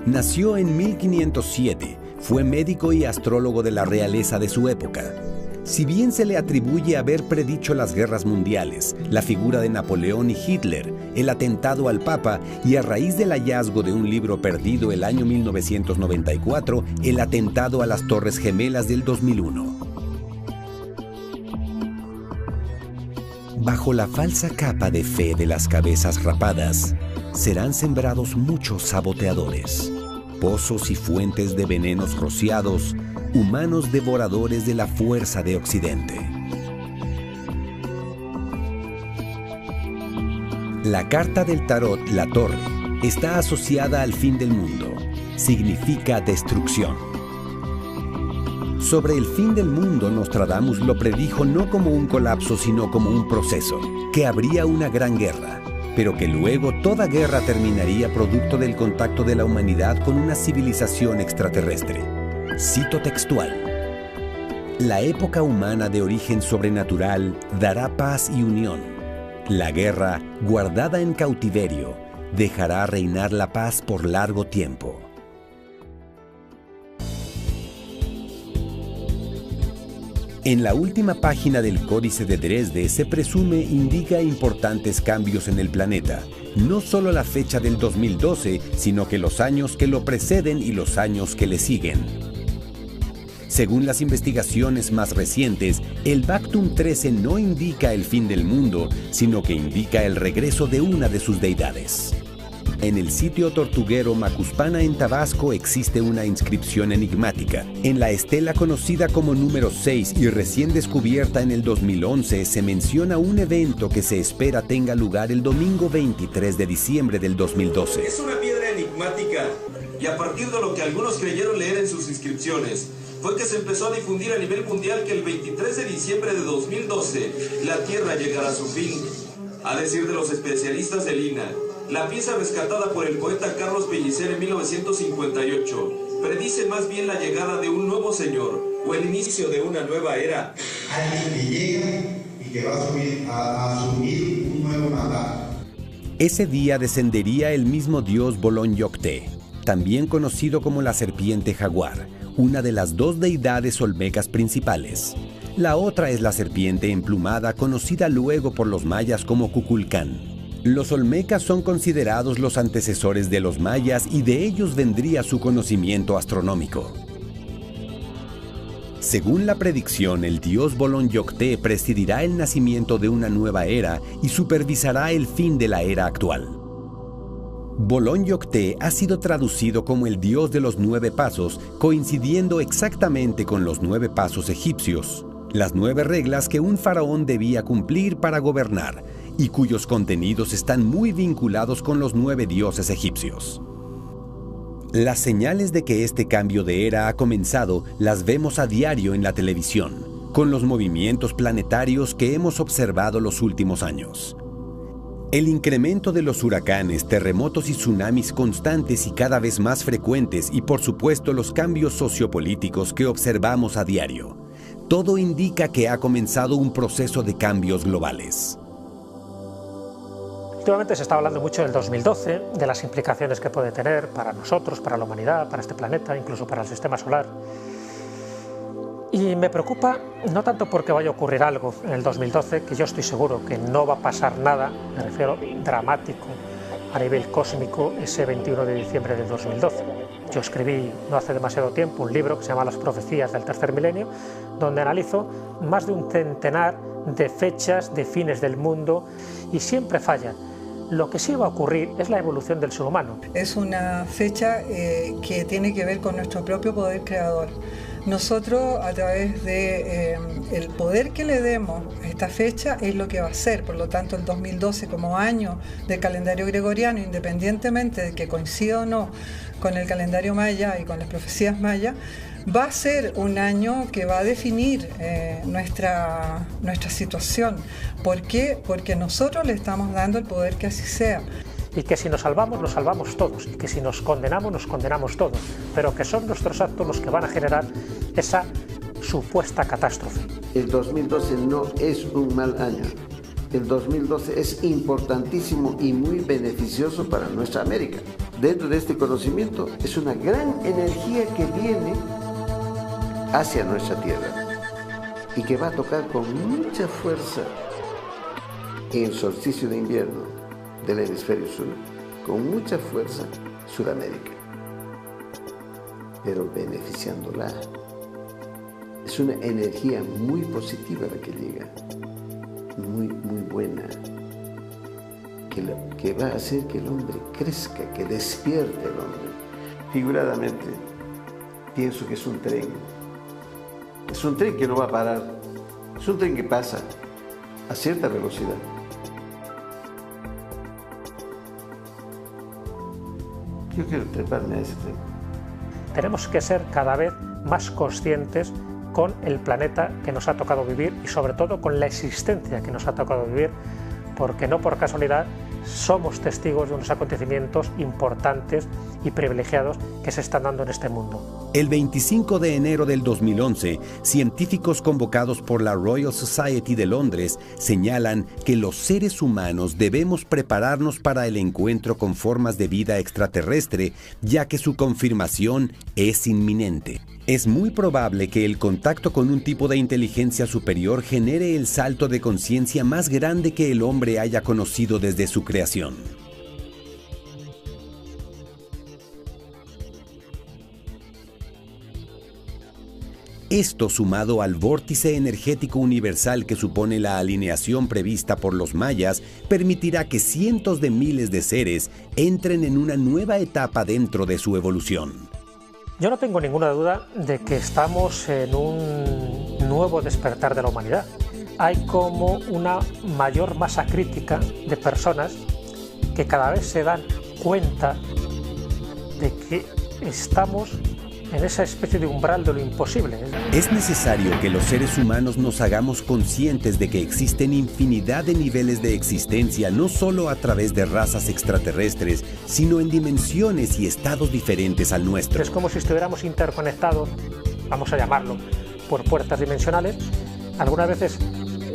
S1: Nació en 1507, fue médico y astrólogo de la realeza de su época. Si bien se le atribuye haber predicho las guerras mundiales, la figura de Napoleón y Hitler, el atentado al Papa y a raíz del hallazgo de un libro perdido el año 1994, el atentado a las Torres Gemelas del 2001. Bajo la falsa capa de fe de las cabezas rapadas, serán sembrados muchos saboteadores, pozos y fuentes de venenos rociados, humanos devoradores de la fuerza de Occidente. La carta del tarot, la Torre, está asociada al fin del mundo. Significa destrucción. Sobre el fin del mundo, Nostradamus lo predijo no como un colapso, sino como un proceso, que habría una gran guerra, pero que luego toda guerra terminaría producto del contacto de la humanidad con una civilización extraterrestre. Cito textual: la época humana de origen sobrenatural dará paz y unión. La guerra, guardada en cautiverio, dejará reinar la paz por largo tiempo. En la última página del Códice de Dresde se presume indica importantes cambios en el planeta. No solo la fecha del 2012, sino que los años que lo preceden y los años que le siguen. Según las investigaciones más recientes, el Bactum 13 no indica el fin del mundo, sino que indica el regreso de una de sus deidades. En el sitio tortuguero Macuspana en Tabasco existe una inscripción enigmática. En la estela conocida como número 6 y recién descubierta en el 2011 se menciona un evento que se espera tenga lugar el domingo 23 de diciembre del 2012.
S11: Es una piedra enigmática y a partir de lo que algunos creyeron leer en sus inscripciones fue que se empezó a difundir a nivel mundial que el 23 de diciembre de 2012 la Tierra llegará a su fin. A decir de los especialistas del INAH, la pieza rescatada por el poeta Carlos Pellicer en 1958 predice más bien la llegada de un nuevo señor o el inicio de una nueva era.
S12: Alguien que llega y que va a asumir un nuevo mandato.
S1: Ese día descendería el mismo dios Bolón Yocté, también conocido como la serpiente jaguar, una de las dos deidades olmecas principales. La otra es la serpiente emplumada, conocida luego por los mayas como Kukulcán. Los olmecas son considerados los antecesores de los mayas y de ellos vendría su conocimiento astronómico. Según la predicción, el dios Bolón Yocté presidirá el nacimiento de una nueva era y supervisará el fin de la era actual. Bolón Yocté ha sido traducido como el dios de los 9 pasos, coincidiendo exactamente con los 9 pasos egipcios, las 9 reglas que un faraón debía cumplir para gobernar, y cuyos contenidos están muy vinculados con los 9 dioses egipcios. Las señales de que este cambio de era ha comenzado las vemos a diario en la televisión, con los movimientos planetarios que hemos observado los últimos años. El incremento de los huracanes, terremotos y tsunamis constantes y cada vez más frecuentes y por supuesto los cambios sociopolíticos que observamos a diario. Todo indica que ha comenzado un proceso de cambios globales.
S6: Últimamente se está hablando mucho del 2012, de las implicaciones que puede tener para nosotros, para la humanidad, para este planeta, incluso para el sistema solar. Y me preocupa no tanto porque vaya a ocurrir algo en el 2012, que yo estoy seguro que no va a pasar nada, me refiero dramático, a nivel cósmico ese 21 de diciembre del 2012. Yo escribí no hace demasiado tiempo un libro que se llama Las profecías del tercer milenio, donde analizo más de un centenar de fechas de fines del mundo y siempre fallan. Lo que sí va a ocurrir es la evolución del ser humano.
S4: Es una fecha que tiene que ver con nuestro propio poder creador. Nosotros, a través de el poder que le demos a esta fecha, es lo que va a ser. Por lo tanto, el 2012 como año del calendario gregoriano, independientemente de que coincida o no con el calendario maya y con las profecías mayas, va a ser un año que va a definir nuestra situación. ¿Por qué? Porque nosotros le estamos dando el poder que así sea.
S6: Y que si nos salvamos todos, y que si nos condenamos todos, pero que son nuestros actos los que van a generar esa supuesta catástrofe.
S2: El 2012 no es un mal año. El 2012 es importantísimo y muy beneficioso para nuestra América. Dentro de este conocimiento es una gran energía que viene hacia nuestra Tierra y que va a tocar con mucha fuerza en el solsticio de invierno del hemisferio sur, con mucha fuerza Sudamérica, pero beneficiándola. Es una energía muy positiva la que llega, muy buena, que va a hacer que el hombre crezca, que despierte el hombre. Figuradamente, pienso que es un tren. Es un tren que no va a parar, es un tren que pasa a cierta velocidad. Yo quiero treparme a ese tren.
S6: Tenemos que ser cada vez más conscientes con el planeta que nos ha tocado vivir y sobre todo con la existencia que nos ha tocado vivir, porque no por casualidad somos testigos de unos acontecimientos importantes y privilegiados que se están dando en este mundo.
S1: El 25 de enero del 2011, científicos convocados por la Royal Society de Londres señalan que los seres humanos debemos prepararnos para el encuentro con formas de vida extraterrestre, ya que su confirmación es inminente. Es muy probable que el contacto con un tipo de inteligencia superior genere el salto de conciencia más grande que el hombre haya conocido desde su creación. Esto, sumado al vórtice energético universal que supone la alineación prevista por los mayas, permitirá que cientos de miles de seres entren en una nueva etapa dentro de su evolución.
S6: Yo no tengo ninguna duda de que estamos en un nuevo despertar de la humanidad. Hay como una mayor masa crítica de personas que cada vez se dan cuenta de que estamos en esa especie de umbral de lo imposible.
S1: Es necesario que los seres humanos nos hagamos conscientes de que existen infinidad de niveles de existencia, no solo a través de razas extraterrestres, sino en dimensiones y estados diferentes al nuestro.
S6: Es como si estuviéramos interconectados, vamos a llamarlo, por puertas dimensionales. Algunas veces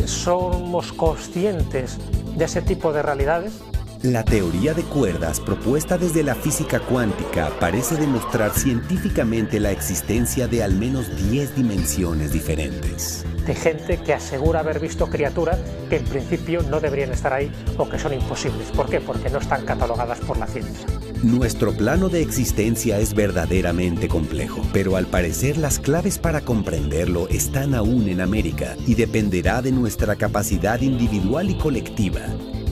S6: somos conscientes de ese tipo de realidades.
S1: La teoría de cuerdas propuesta desde la física cuántica parece demostrar científicamente la existencia de al menos 10 dimensiones diferentes.
S6: De gente que asegura haber visto criaturas que en principio no deberían estar ahí o que son imposibles. ¿Por qué? Porque no están catalogadas por la ciencia.
S1: Nuestro plano de existencia es verdaderamente complejo, pero al parecer las claves para comprenderlo están aún en América y dependerá de nuestra capacidad individual y colectiva.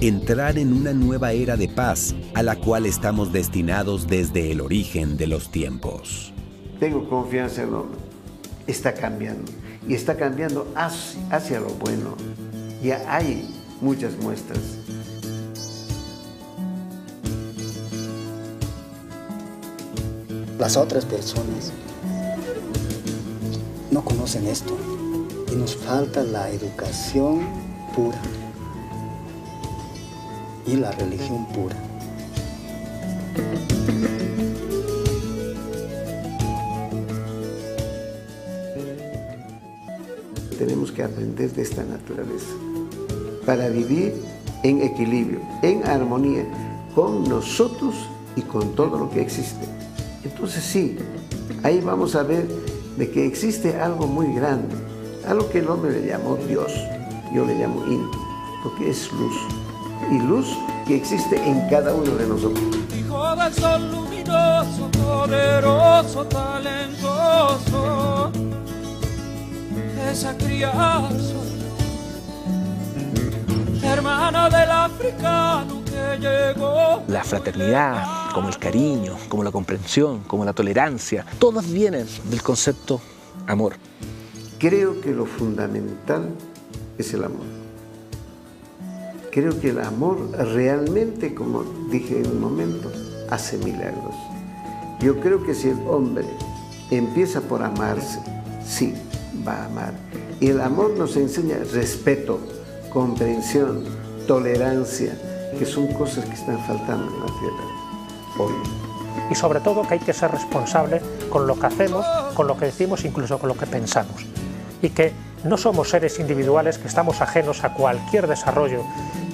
S1: Entrar en una nueva era de paz a la cual estamos destinados desde el origen de los tiempos.
S2: Tengo confianza en el hombre. Está cambiando. Y está cambiando hacia lo bueno. Ya hay muchas muestras.
S8: Las otras personas no conocen esto. Y nos falta la educación pura. Y la religión pura.
S2: Tenemos que aprender de esta naturaleza para vivir en equilibrio, en armonía con nosotros y con todo lo que existe. Entonces sí, ahí vamos a ver de que existe algo muy grande, algo que el hombre le llamó Dios, yo le llamo Inti, porque es luz. Y luz que existe en cada uno de nosotros.
S13: Hijo del sol luminoso, poderoso, talentoso, esa criada soy yo, hermano del africano que llegó.
S10: La fraternidad, como el cariño, como la comprensión, como la tolerancia, todas vienen del concepto amor.
S2: Creo que lo fundamental es el amor. Creo que el amor realmente, como dije en un momento, hace milagros. Yo creo que si el hombre empieza por amarse, sí, va a amar. Y el amor nos enseña respeto, comprensión, tolerancia, que son cosas que están faltando en la tierra hoy.
S6: Y sobre todo que hay que ser responsable con lo que hacemos, con lo que decimos, incluso con lo que pensamos. Y que no somos seres individuales que estamos ajenos a cualquier desarrollo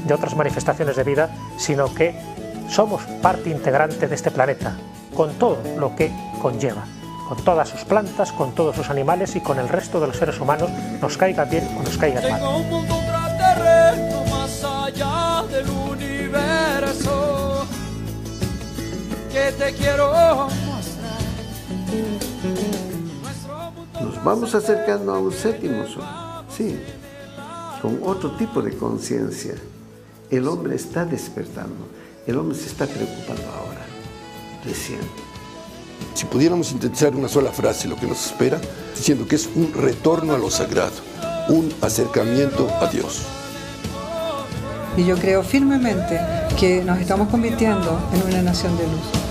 S6: de otras manifestaciones de vida, sino que somos parte integrante de este planeta, con todo lo que conlleva, con todas sus plantas, con todos sus animales y con el resto de los seres humanos, nos caiga bien o nos caiga mal.
S13: Tengo un mundo ultraterreno más allá del universo que te quiero mostrar.
S2: Nos vamos acercando a un séptimo sol, sí, con otro tipo de conciencia. El hombre está despertando, el hombre se está preocupando ahora, recién.
S3: Si pudiéramos sintetizar una sola frase lo que nos espera, diciendo que es un retorno a lo sagrado, un acercamiento a Dios.
S4: Y yo creo firmemente que nos estamos convirtiendo en una nación de luz.